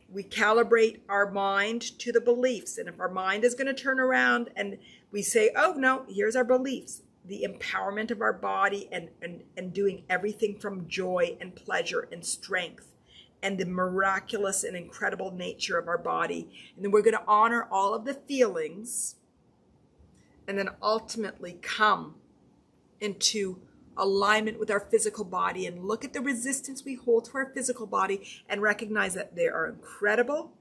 We calibrate our mind to the beliefs. And if our mind is going to turn around and we say, oh no, here's our beliefs, the empowerment of our body and doing everything from joy and pleasure and strength and the miraculous and incredible nature of our body. And then we're going to honor all of the feelings and then ultimately come into alignment with our physical body and look at the resistance we hold to our physical body and recognize that they are incredible.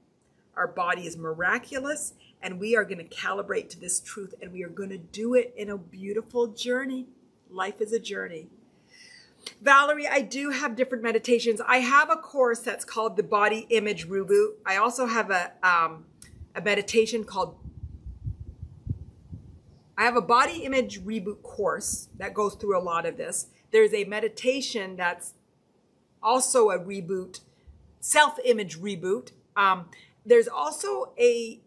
Our body is miraculous, and we are going to calibrate to this truth, and we are going to do it in a beautiful journey. Life is a journey. Valerie, I do have different meditations. I have a course that's called the Body Image Reboot. I also have a meditation called, I have a Body Image Reboot course that goes through a lot of this. There's a meditation that's also a reboot, self-image reboot. There's also a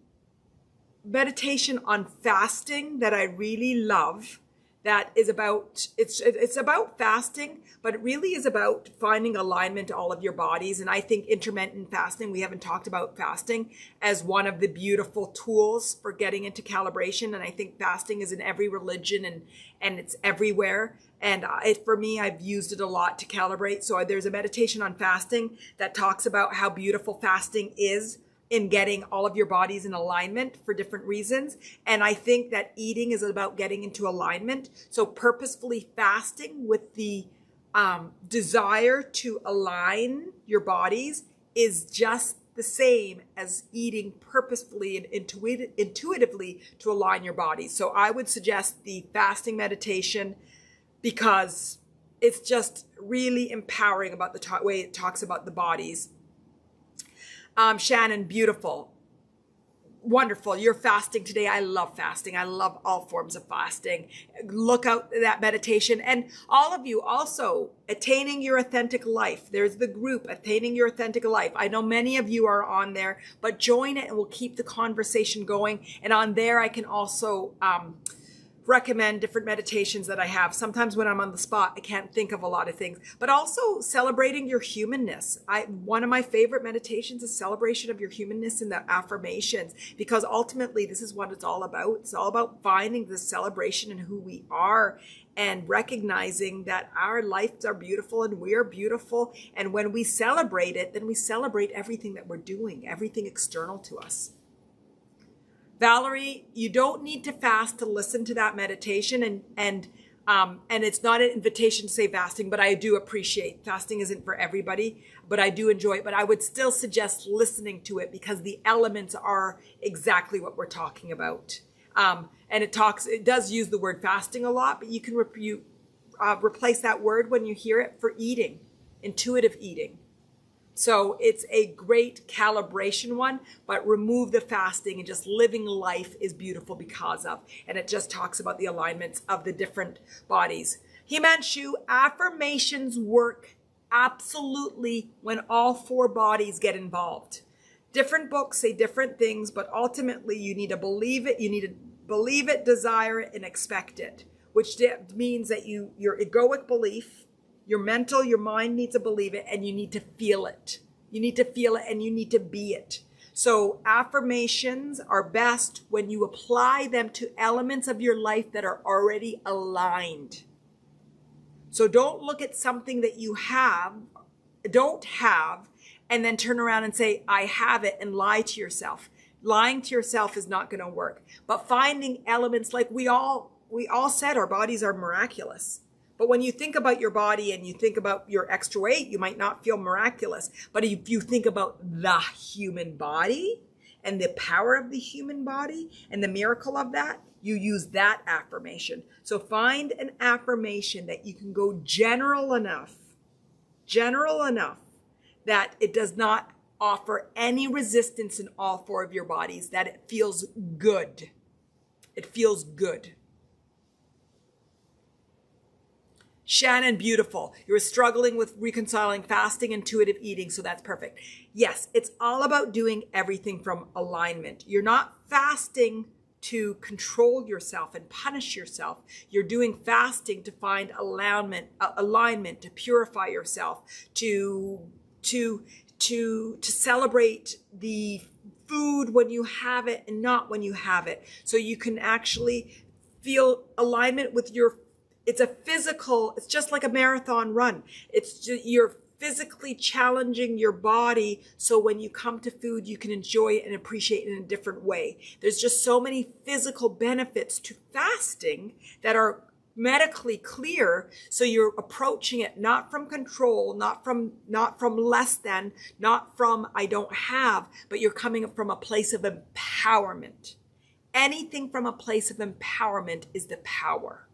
meditation on fasting that I really love. That is about, it's about fasting, but it really is about finding alignment to all of your bodies. And I think intermittent fasting, we haven't talked about fasting as one of the beautiful tools for getting into calibration. And I think fasting is in every religion and it's everywhere. And for me, I've used it a lot to calibrate. So there's a meditation on fasting that talks about how beautiful fasting is in getting all of your bodies in alignment for different reasons. And I think that eating is about getting into alignment. So purposefully fasting with the desire to align your bodies is just the same as eating purposefully and intuitively to align your bodies. So I would suggest the fasting meditation because it's just really empowering about the way it talks about the bodies. Shannon, beautiful. Wonderful. You're fasting today. I love fasting. I love all forms of fasting. Look out that meditation. And all of you also, attaining your authentic life. There's the group, attaining your authentic life. I know many of you are on there, but join it and we'll keep the conversation going. And on there, I can also recommend different meditations that I have. Sometimes when I'm on the spot, I can't think of a lot of things, but also celebrating your humanness. One of my favorite meditations is celebration of your humanness in the affirmations, because ultimately this is what it's all about. It's all about finding the celebration in who we are and recognizing that our lives are beautiful and we are beautiful. And when we celebrate it, then we celebrate everything that we're doing, everything external to us. Valerie, you don't need to fast to listen to that meditation, and it's not an invitation to say fasting, but I do appreciate fasting isn't for everybody, but I do enjoy it. But I would still suggest listening to it because the elements are exactly what we're talking about. And it does use the word fasting a lot, but you can replace that word when you hear it for eating, intuitive eating. So it's a great calibration one, but remove the fasting and just living life is beautiful because of. And it just talks about the alignments of the different bodies. Himanshu, affirmations work absolutely when all four bodies get involved. Different books say different things, but ultimately you need to believe it. You need to believe it, desire it, and expect it, which means that your egoic belief, your mind needs to believe it, and you need to feel it. You need to feel it and you need to be it. So affirmations are best when you apply them to elements of your life that are already aligned. So don't look at something that you don't have, and then turn around and say, I have it, and lie to yourself. Lying to yourself is not going to work. But finding elements, like we all said, our bodies are miraculous. But when you think about your body and you think about your extra weight, you might not feel miraculous. But if you think about the human body and the power of the human body and the miracle of that, you use that affirmation. So find an affirmation that you can go general enough that it does not offer any resistance in all four of your bodies, that it feels good. It feels good. Shannon, beautiful. You're struggling with reconciling fasting, intuitive eating, so that's perfect. Yes, it's all about doing everything from alignment. You're not fasting to control yourself and punish yourself. You're doing fasting to find alignment, to purify yourself, to celebrate the food when you have it and not when you have it. So you can actually feel alignment with it's just like a marathon run. You're physically challenging your body. So when you come to food, you can enjoy it and appreciate it in a different way. There's just so many physical benefits to fasting that are medically clear. So you're approaching it not from control, not from less than, not from I don't have, but you're coming from a place of empowerment. Anything from a place of empowerment is the power.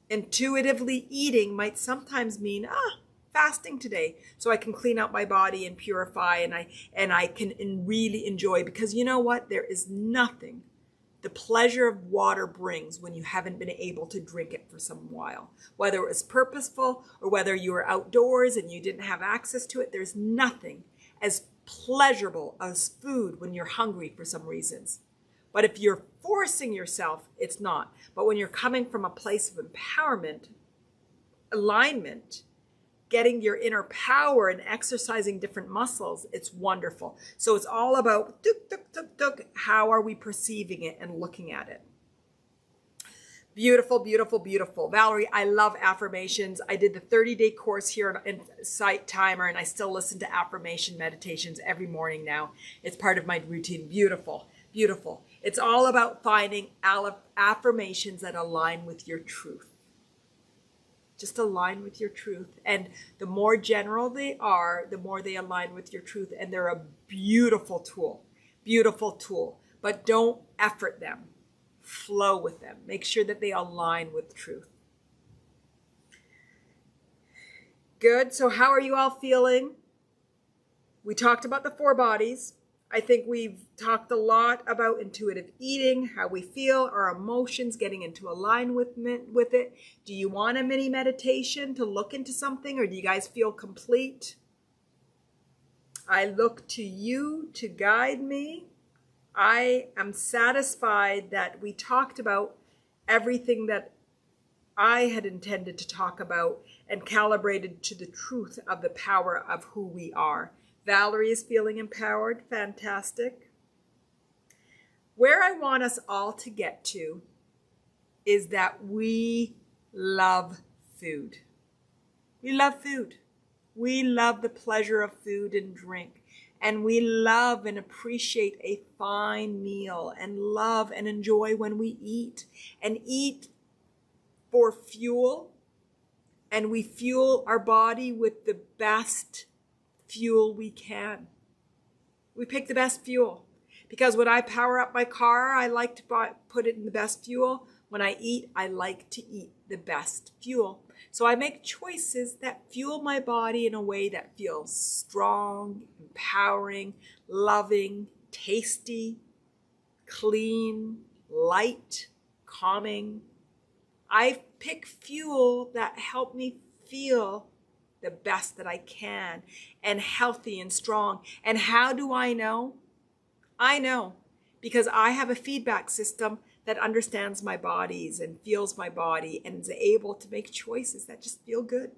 Intuitively eating might sometimes mean, fasting today so I can clean out my body and purify, and I can really enjoy, because you know what? There is nothing the pleasure of water brings when you haven't been able to drink it for some while. Whether it was purposeful or whether you were outdoors and you didn't have access to it, there's nothing as pleasurable as food when you're hungry for some reasons. But if you're forcing yourself, it's not. But when you're coming from a place of empowerment, alignment, getting your inner power and exercising different muscles, it's wonderful. So it's all about how are we perceiving it and looking at it. Beautiful, beautiful, beautiful. Valerie, I love affirmations. I did the 30-day course here in Sight Timer, and I still listen to affirmation meditations every morning now. It's part of my routine. Beautiful, beautiful. It's all about finding affirmations that align with your truth. Just align with your truth. And the more general they are, the more they align with your truth. And they're a beautiful tool. Beautiful tool. But don't effort them. Flow with them. Make sure that they align with truth. Good. So how are you all feeling? We talked about the 4 bodies. I think we've talked a lot about intuitive eating, how we feel, our emotions, getting into alignment with it. Do you want a mini meditation to look into something, or do you guys feel complete? I look to you to guide me. I am satisfied that we talked about everything that I had intended to talk about and calibrated to the truth of the power of who we are. Valerie is feeling empowered. Fantastic. Where I want us all to get to is that we love food. We love food. We love the pleasure of food and drink. And we love and appreciate a fine meal and love and enjoy when we eat. And eat for fuel. And we fuel our body with the best fuel we can. We pick the best fuel, because when I power up my car, I like to put it in the best fuel. When I eat, I like to eat the best fuel. So I make choices that fuel my body in a way that feels strong, empowering, loving, tasty, clean, light, calming. I pick fuel that help me feel the best that I can, and healthy and strong. And how do I know? I know because I have a feedback system that understands my bodies and feels my body and is able to make choices that just feel good.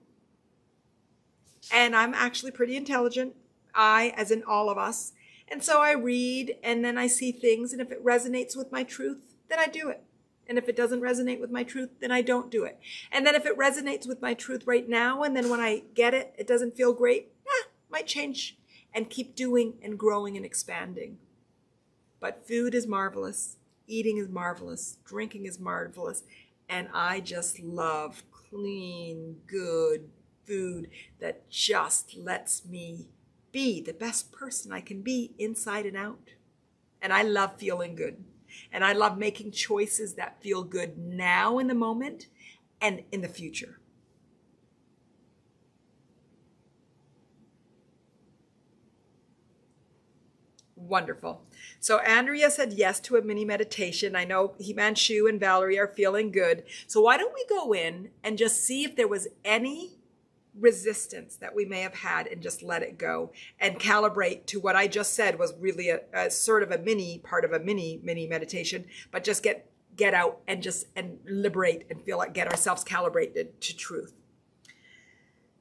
And I'm actually pretty intelligent, as in all of us. And so I read, and then I see things, and if it resonates with my truth, then I do it. And if it doesn't resonate with my truth, then I don't do it. And then if it resonates with my truth right now, and then when I get it, it doesn't feel great, might change and keep doing and growing and expanding. But food is marvelous. Eating is marvelous. Drinking is marvelous. And I just love clean, good food that just lets me be the best person I can be inside and out. And I love feeling good. And I love making choices that feel good now in the moment and in the future. Wonderful. So Andrea said yes to a mini meditation. I know Himanshu and Valerie are feeling good. So why don't we go in and just see if there was any resistance that we may have had and just let it go and calibrate to what I just said was really a sort of a mini part of a mini meditation, but just get out and liberate and feel like get ourselves calibrated to truth.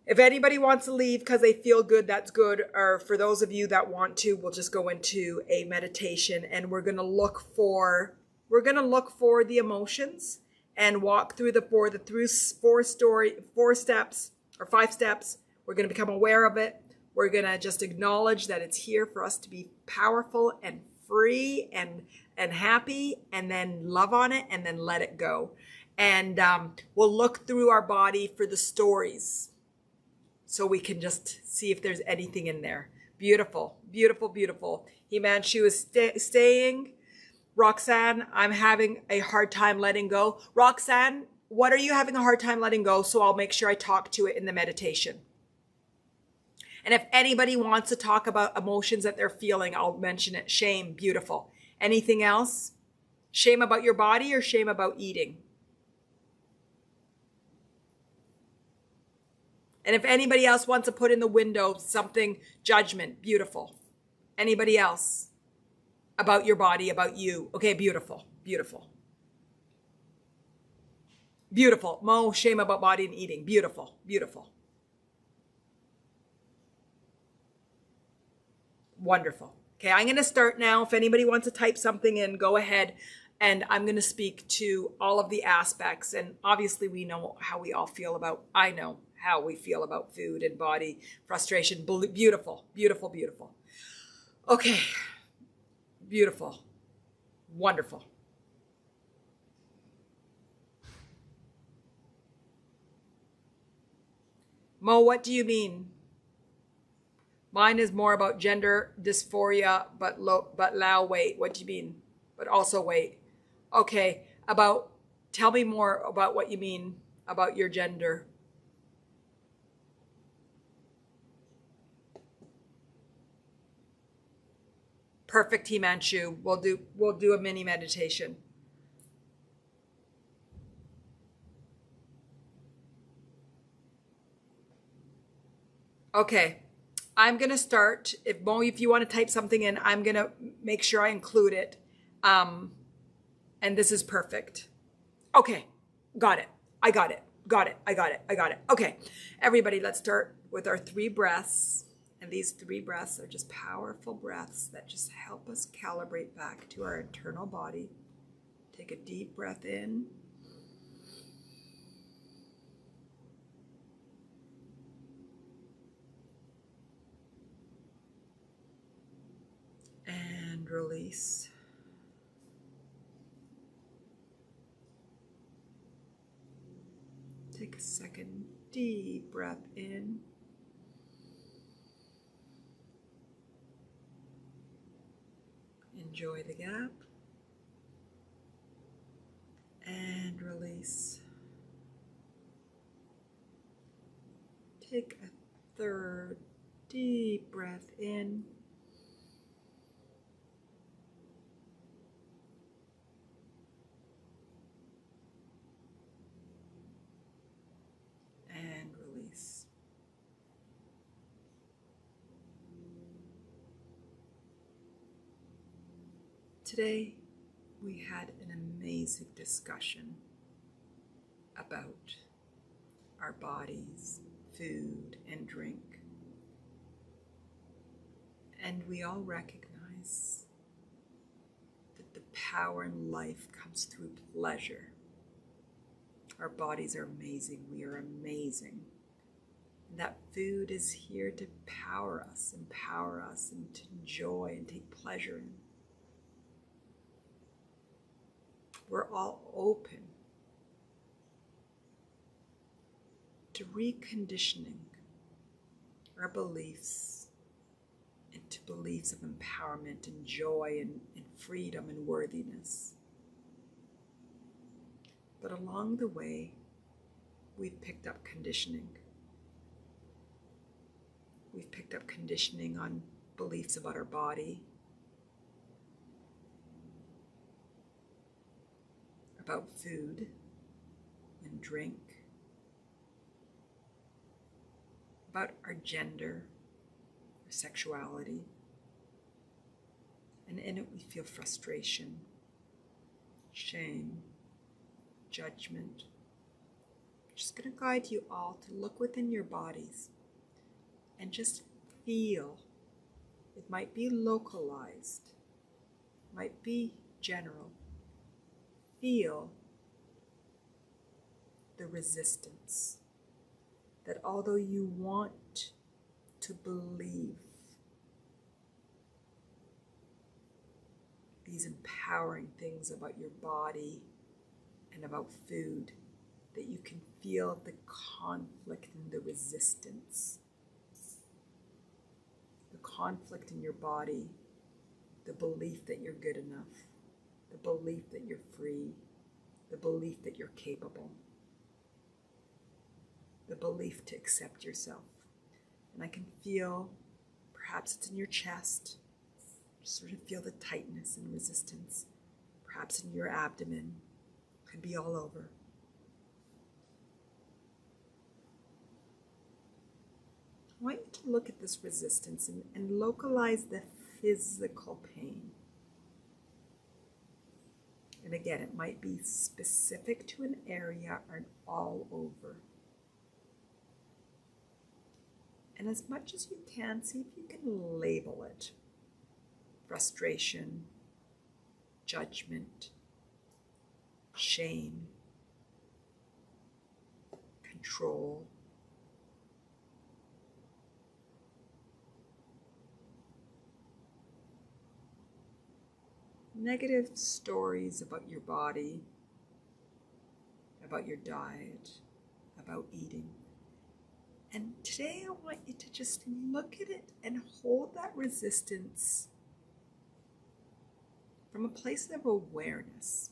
If anybody wants to leave because they feel good, that's good. Or for those of you that want to, we'll just go into a meditation, and we're going to look for the emotions and walk through four steps or 5 steps. We're going to become aware of it. We're going to just acknowledge that it's here for us to be powerful and free and happy, and then love on it and then let it go. And we'll look through our body for the stories, so we can just see if there's anything in there. Beautiful, beautiful, beautiful. Himanshu is staying. Roxanne, I'm having a hard time letting go. Roxanne, what are you having a hard time letting go? So I'll make sure I talk to it in the meditation. And if anybody wants to talk about emotions that they're feeling, I'll mention it. Shame, beautiful. Anything else? Shame about your body or shame about eating? And if anybody else wants to put in the window something, judgment, beautiful. Anybody else? About your body, about you. Okay, beautiful, beautiful. Beautiful. Mo, shame about body and eating. Beautiful, beautiful. Wonderful. Okay, I'm going to start now. If anybody wants to type something in, go ahead. And I'm going to speak to all of the aspects. And obviously we know how we all feel about, I know how we feel about food and body, frustration. Beautiful, beautiful, beautiful. Okay, beautiful, wonderful. Mo, what do you mean? Mine is more about gender dysphoria, but low weight. What do you mean? But also weight. Okay, tell me more about what you mean about your gender. Perfect, Himanshu. We'll do a mini meditation. Okay. I'm going to start. If you want to type something in, I'm going to make sure I include it. And this is perfect. Okay. Got it. I got it. Got it. I got it. I got it. Okay. Everybody, let's start with our 3 breaths. And these 3 breaths are just powerful breaths that just help us calibrate back to our internal body. Take a deep breath in. And release. Take a second deep breath in. Enjoy the gap. And release. Take a 3rd deep breath in. And release. Today, we had an amazing discussion about our bodies, food, and drink. And we all recognize that the power in life comes through pleasure. Our bodies are amazing. We are amazing. And that food is here to empower us, and to enjoy and take pleasure in. We're all open to reconditioning our beliefs into beliefs of empowerment and joy and freedom and worthiness. But along the way, we've picked up conditioning. We've picked up conditioning on beliefs about our body, about food and drink, about our gender, our sexuality. And in it we feel frustration, shame, judgment. I'm just going to guide you all to look within your bodies and just feel. It might be localized, might be general. Feel the resistance that although you want to believe these empowering things about your body and about food, that you can feel the conflict and the resistance. The conflict in your body, the belief that you're good enough, the belief that you're free, the belief that you're capable. the belief to accept yourself. And I can feel, perhaps it's in your chest, sort of feel the tightness and resistance. Perhaps in your abdomen, could be all over. I want you to look at this resistance and localize the physical pain. And again, it might be specific to an area or all over. And as much as you can, see if you can label it. Frustration, judgment, shame, control. Negative stories about your body, about your diet, about eating. And today I want you to just look at it and hold that resistance from a place of awareness,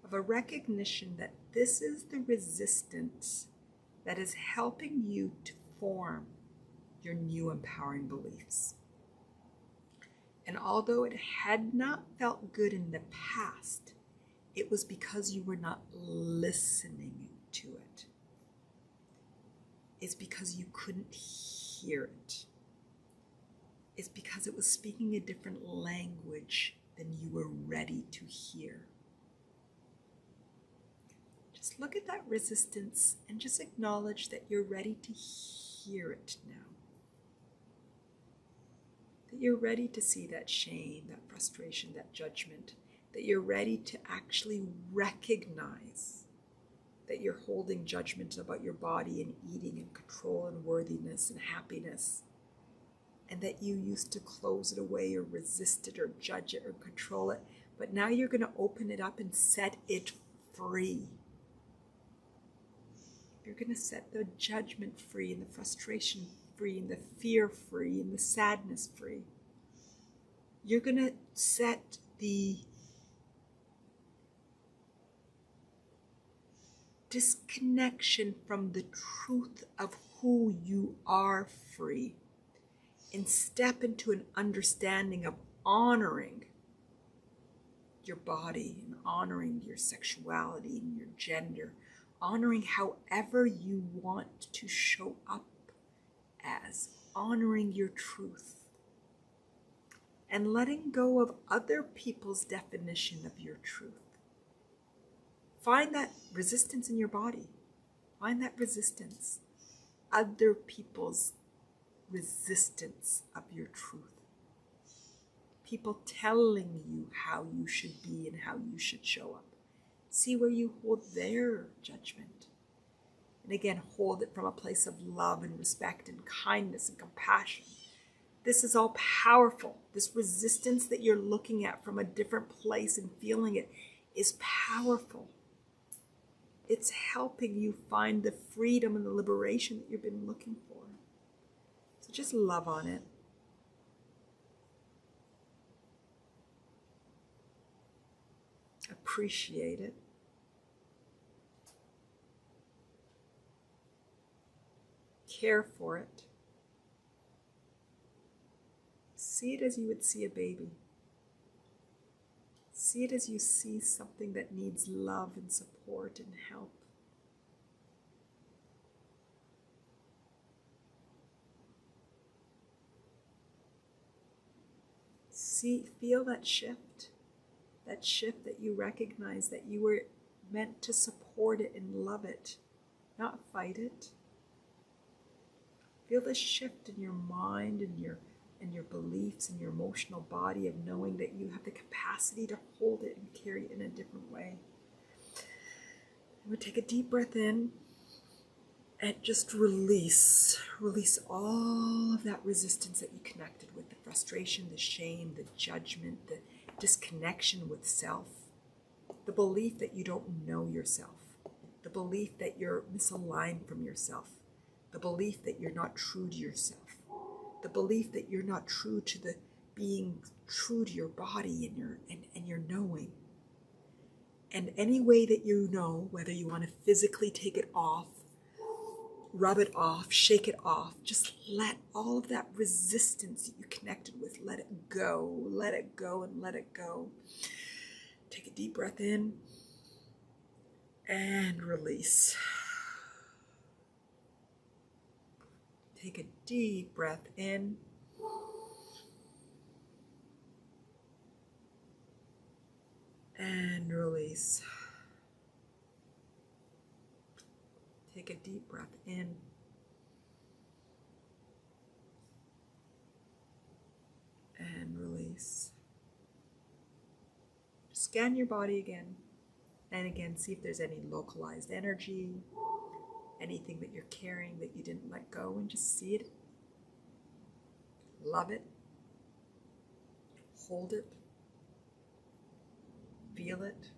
of a recognition that this is the resistance that is helping you to form your new empowering beliefs. And although it had not felt good in the past, it was because you were not listening to it. It's because you couldn't hear it. It's because it was speaking a different language than you were ready to hear. Just look at that resistance and just acknowledge that you're ready to hear it now. That you're ready to see that shame, that frustration, that judgment. That you're ready to actually recognize that you're holding judgment about your body and eating and control and worthiness and happiness. And that you used to close it away or resist it or judge it or control it. But now you're going to open it up and set it free. You're going to set the judgment free and the frustration free and the fear free and the sadness free. You're going to set the disconnection from the truth of who you are free and step into an understanding of honoring your body and honoring your sexuality and your gender, honoring however you want to show up as, honoring your truth, and letting go of other people's definition of your truth. Find that resistance in your body. Find that resistance. Other people's resistance of your truth. People telling you how you should be and how you should show up. See where you hold their judgment. And again, hold it from a place of love and respect and kindness and compassion. This is all powerful. This resistance that you're looking at from a different place and feeling it is powerful. It's helping you find the freedom and the liberation that you've been looking for. So just love on it. Appreciate it. Care for it. See it as you would see a baby. See it as you see something that needs love and support and help. Feel that shift that you recognize that you were meant to support it and love it, not fight it. Feel the shift in your mind and your beliefs and your emotional body of knowing that you have the capacity to hold it and carry it in a different way. I'm going to take a deep breath in and just release all of that resistance that you connected with, the frustration, the shame, the judgment, the disconnection with self, the belief that you don't know yourself, the belief that you're misaligned from yourself, the belief that you're not true to yourself, the belief that you're not true to the being true to your body and your knowing. And any way that you know, whether you want to physically take it off rub it off, shake it off. Just let all of that resistance that you connected with, let it go, and let it go. Take a deep breath in and release. Take a deep breath in and release. Take a deep breath in and release. Scan your body again and again, see if there's any localized energy, anything that you're carrying that you didn't let go, and just see it, love it, hold it, feel it.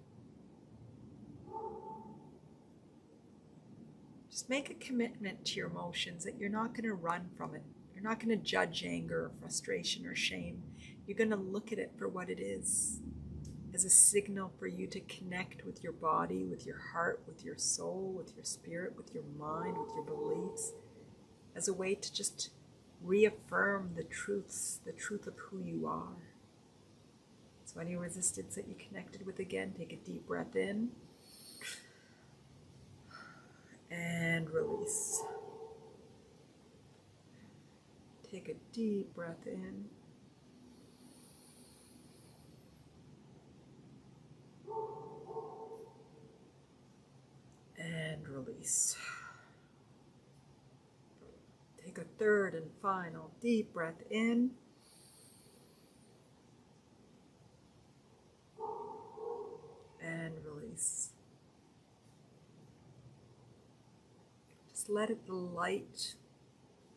Just make a commitment to your emotions that you're not going to run from it. You're not going to judge anger or frustration or shame. You're going to look at it for what it is, as a signal for you to connect with your body, with your heart, with your soul, with your spirit, with your mind, with your beliefs, as a way to just reaffirm the truth of who you are. So any resistance that you connected with, again, take a deep breath in and release. Take a deep breath in and release. Take a third and final deep breath in and release. Just let it, the light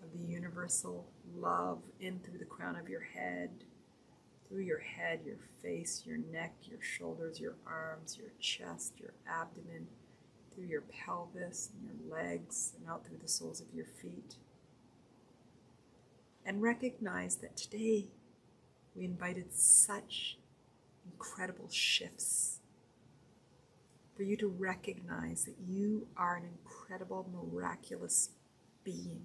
of the universal love in through the crown of your head, your face, your neck, your shoulders, your arms, your chest, your abdomen, through your pelvis and your legs, and out through the soles of your feet. And recognize that today we invited such incredible shifts for you to recognize that you are an incredible, miraculous being.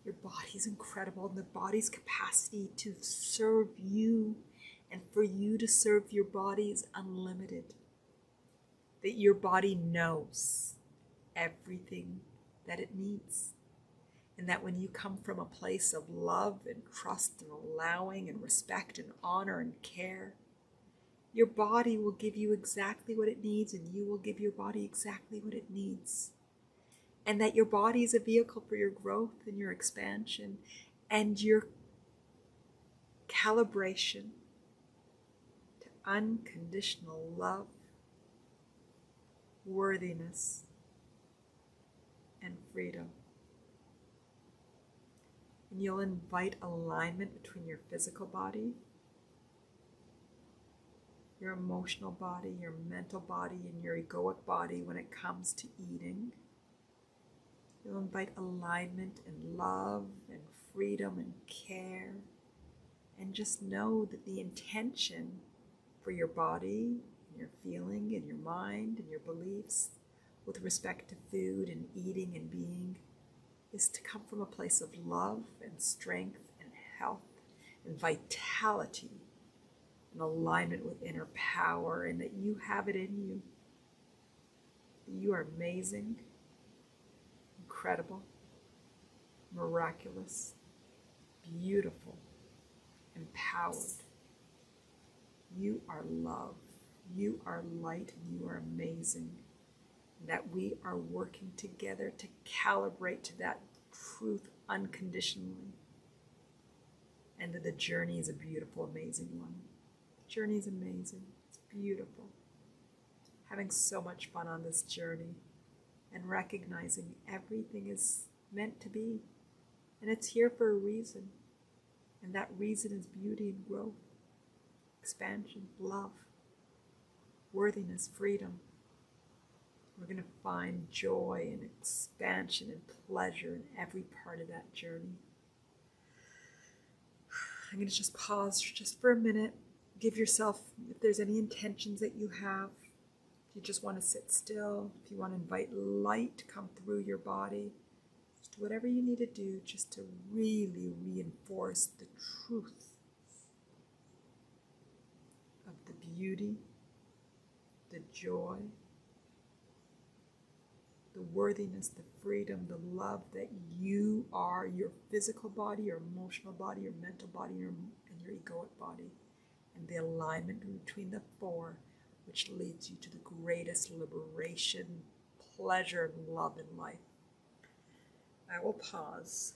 Your body's incredible, and the body's capacity to serve you and for you to serve your body is unlimited. That your body knows everything that it needs. And that when you come from a place of love and trust and allowing and respect and honor and care, your body will give you exactly what it needs, and you will give your body exactly what it needs. And that your body is a vehicle for your growth and your expansion and your calibration to unconditional love, worthiness, and freedom. And you'll invite alignment between your physical body, your emotional body, your mental body, and your egoic body when it comes to eating. You'll invite alignment and love and freedom and care. And just know that the intention for your body, and your feeling, and your mind, and your beliefs with respect to food and eating and being is to come from a place of love and strength and health and vitality and alignment with inner power, and that you have it in you. You are amazing, incredible, miraculous, beautiful, empowered. You are love, you are light, and you are amazing. And that we are working together to calibrate to that truth unconditionally. And that the journey is a beautiful, amazing one. The journey is amazing, it's beautiful. Having so much fun on this journey and recognizing everything is meant to be. And it's here for a reason. And that reason is beauty and growth, expansion, love, worthiness, freedom. We're going to find joy and expansion and pleasure in every part of that journey. I'm going to just pause just for a minute. Give yourself, if there's any intentions that you have, if you just want to sit still, if you want to invite light to come through your body, Do whatever you need to do just to really reinforce the truth of the beauty, the joy, the worthiness, the freedom, the love that you are, your physical body, your emotional body, your mental body, and your egoic body, and the alignment between the four, which leads you to the greatest liberation, pleasure, and love in life. I will pause.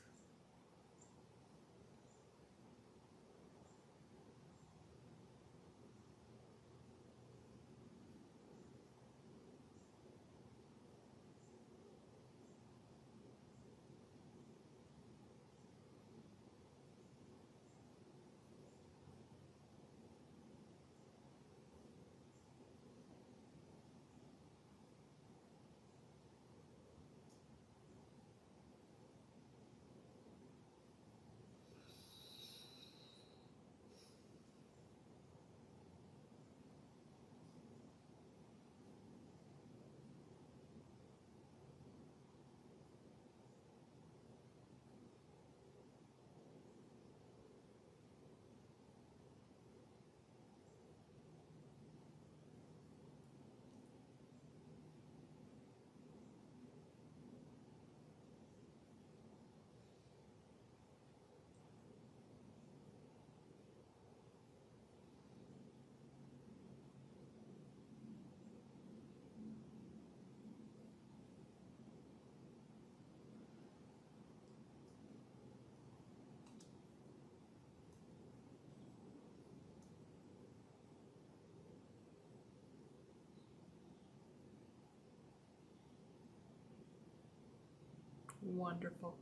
Wonderful.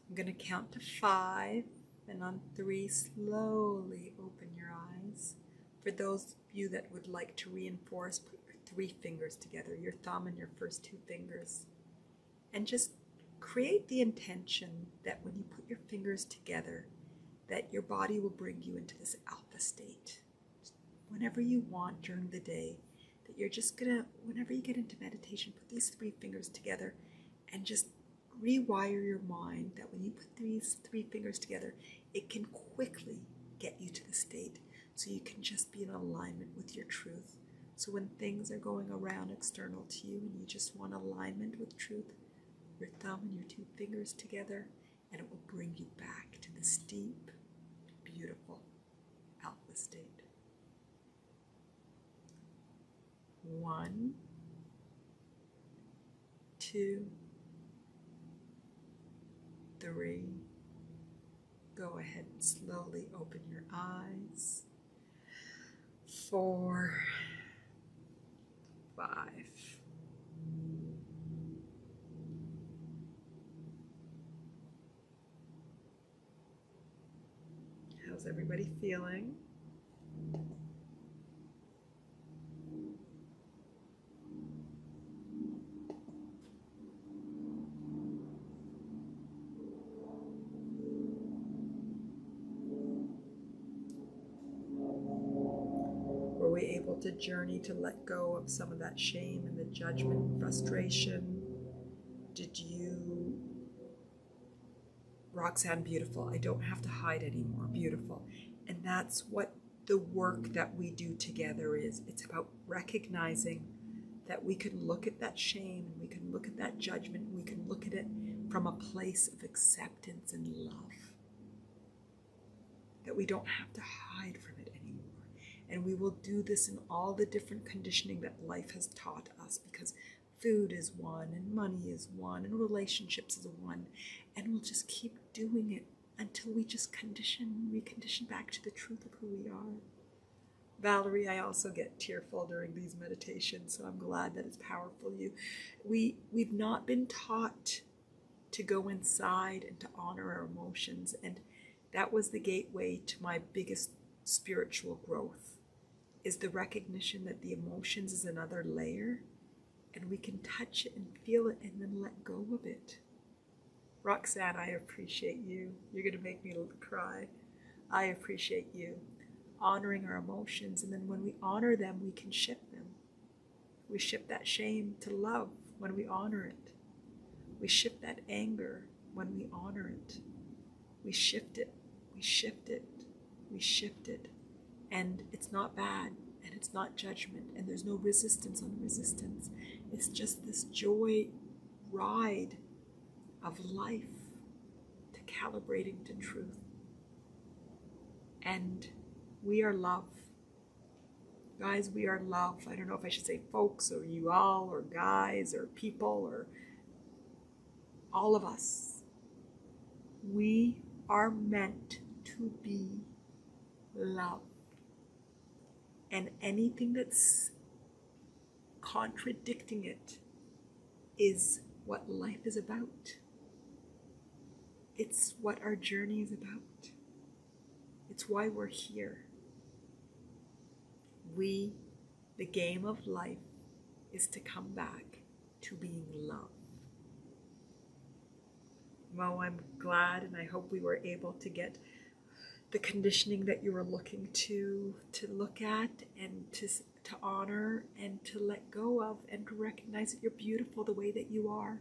I'm going to count to 5, and on 3, slowly open your eyes. For those of you that would like to reinforce, put your 3 fingers together, your thumb and your first 2 fingers, and just create the intention that when you put your fingers together, that your body will bring you into this alpha state. Whenever you want during the day, that you're just going to, whenever you get into meditation, put these 3 fingers together and just rewire your mind that when you put these 3 fingers together, it can quickly get you to the state so you can just be in alignment with your truth. So when things are going around external to you and you just want alignment with truth, your thumb and your 2 fingers together, and it will bring you back to this deep, beautiful alpha state. 1, 2, 3. Go ahead and slowly open your eyes. 4, 5. How's everybody feeling? Were we able to journey to let go of some of that shame and the judgment, frustration? Did you, Roxanne, beautiful. I don't have to hide anymore, beautiful. And that's what the work that we do together is. It's about recognizing that we can look at that shame and we can look at that judgment and we can look at it from a place of acceptance and love. That we don't have to hide from it anymore. And we will do this in all the different conditioning that life has taught us, because food is one, and money is one, and relationships is one, and we'll just keep doing it until we just recondition back to the truth of who we are. Valerie, I also get tearful during these meditations, so I'm glad that it's powerful. We've not been taught to go inside and to honor our emotions, and that was the gateway to my biggest spiritual growth, is the recognition that the emotions is another layer, and we can touch it and feel it and then let go of it. Roxanne, I appreciate you. You're going to make me cry. I appreciate you. Honoring our emotions, and then when we honor them, we can shift them. We shift that shame to love when we honor it. We shift that anger when we honor it. We shift it, we shift it, we shift it. And it's not bad, and it's not judgment, and there's no resistance on resistance. It's just this joy ride of life to calibrating to truth. And we are love. Guys, we are love. I don't know if I should say folks or you all or guys or people or all of us. We are meant to be love. And anything that's contradicting it is what life is about. It's what our journey is about. It's why we're here. The game of life is to come back to being love. Well, I'm glad, and I hope we were able to get the conditioning that you were looking to look at and to honor and to let go of, and to recognize that you're beautiful the way that you are.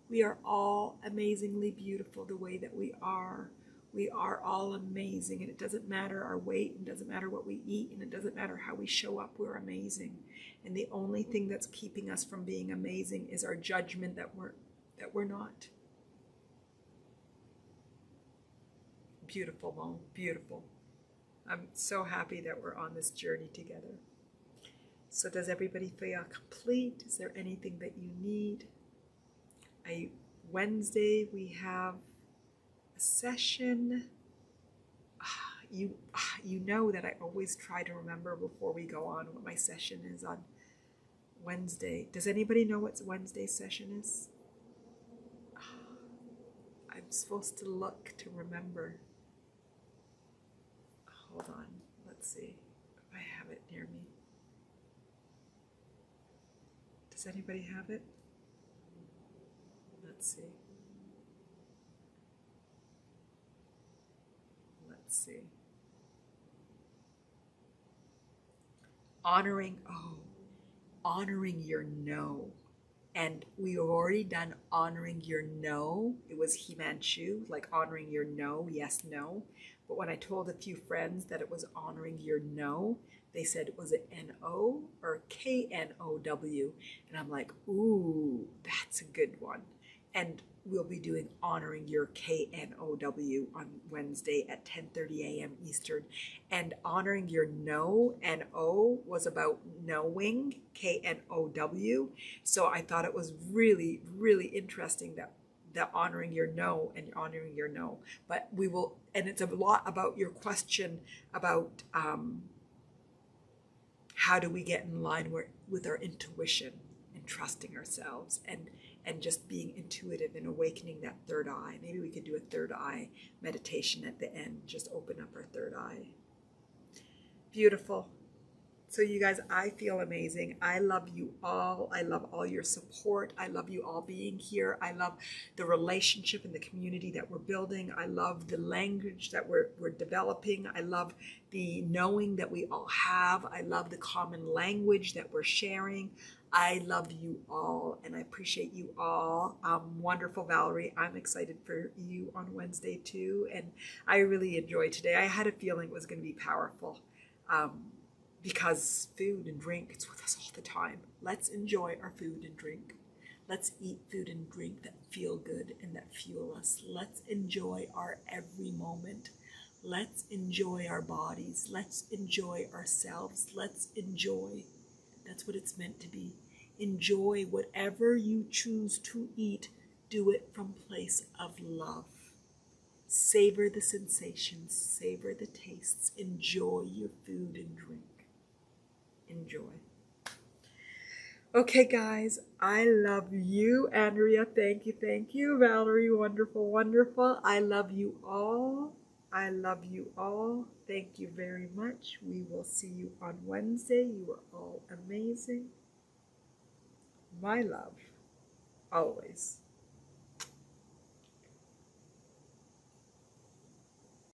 We are all amazingly beautiful the way that we are. We are all amazing, and it doesn't matter our weight, and it doesn't matter what we eat, and it doesn't matter how we show up, we're amazing. And the only thing that's keeping us from being amazing is our judgment that we're not. Beautiful, Mo, beautiful. I'm so happy that we're on this journey together. So does everybody feel complete? Is there anything that you need? Wednesday we have a session. You know that I always try to remember before we go on what my session is on Wednesday. Does anybody know what Wednesday's session is? I'm supposed to look to remember. Hold on, let's see if I have it near me. Does anybody have it? Let's see. Let's see. Honoring your no. And we've already done honoring your no. It was Himanshu, like honoring your no, yes, no. But when I told a few friends that it was honoring your no, they said, was it N-O or K-N-O-W? And I'm like, ooh, that's a good one. And we'll be doing honoring your K-N-O-W on Wednesday at 10:30 a.m. Eastern. And honoring your no, N-O, was about knowing, K-N-O-W. So I thought it was really, really interesting that honoring your no and honoring your no. But we will, and it's a lot about your question about how do we get in line with our intuition and trusting ourselves and just being intuitive and awakening that third eye. Maybe we could do a third eye meditation at the end, just open up our third eye. Beautiful. So you guys, I feel amazing. I love you all. I love all your support. I love you all being here. I love the relationship and the community that we're building. I love the language that we're developing. I love the knowing that we all have. I love the common language that we're sharing. I love you all, and I appreciate you all. Wonderful, Valerie. I'm excited for you on Wednesday too, and I really enjoyed today. I had a feeling it was going to be powerful. Because food and drink, it's with us all the time. Let's enjoy our food and drink. Let's eat food and drink that feel good and that fuel us. Let's enjoy our every moment. Let's enjoy our bodies. Let's enjoy ourselves. Let's enjoy. That's what it's meant to be. Enjoy whatever you choose to eat. Do it from a place of love. Savor the sensations. Savor the tastes. Enjoy your food and drink. Enjoy. Okay, guys, I love you. Andrea, thank you, thank you. Valerie, wonderful, wonderful. I love you all. I love you all. Thank you very much. We will see you on Wednesday. You are all amazing. My love, always.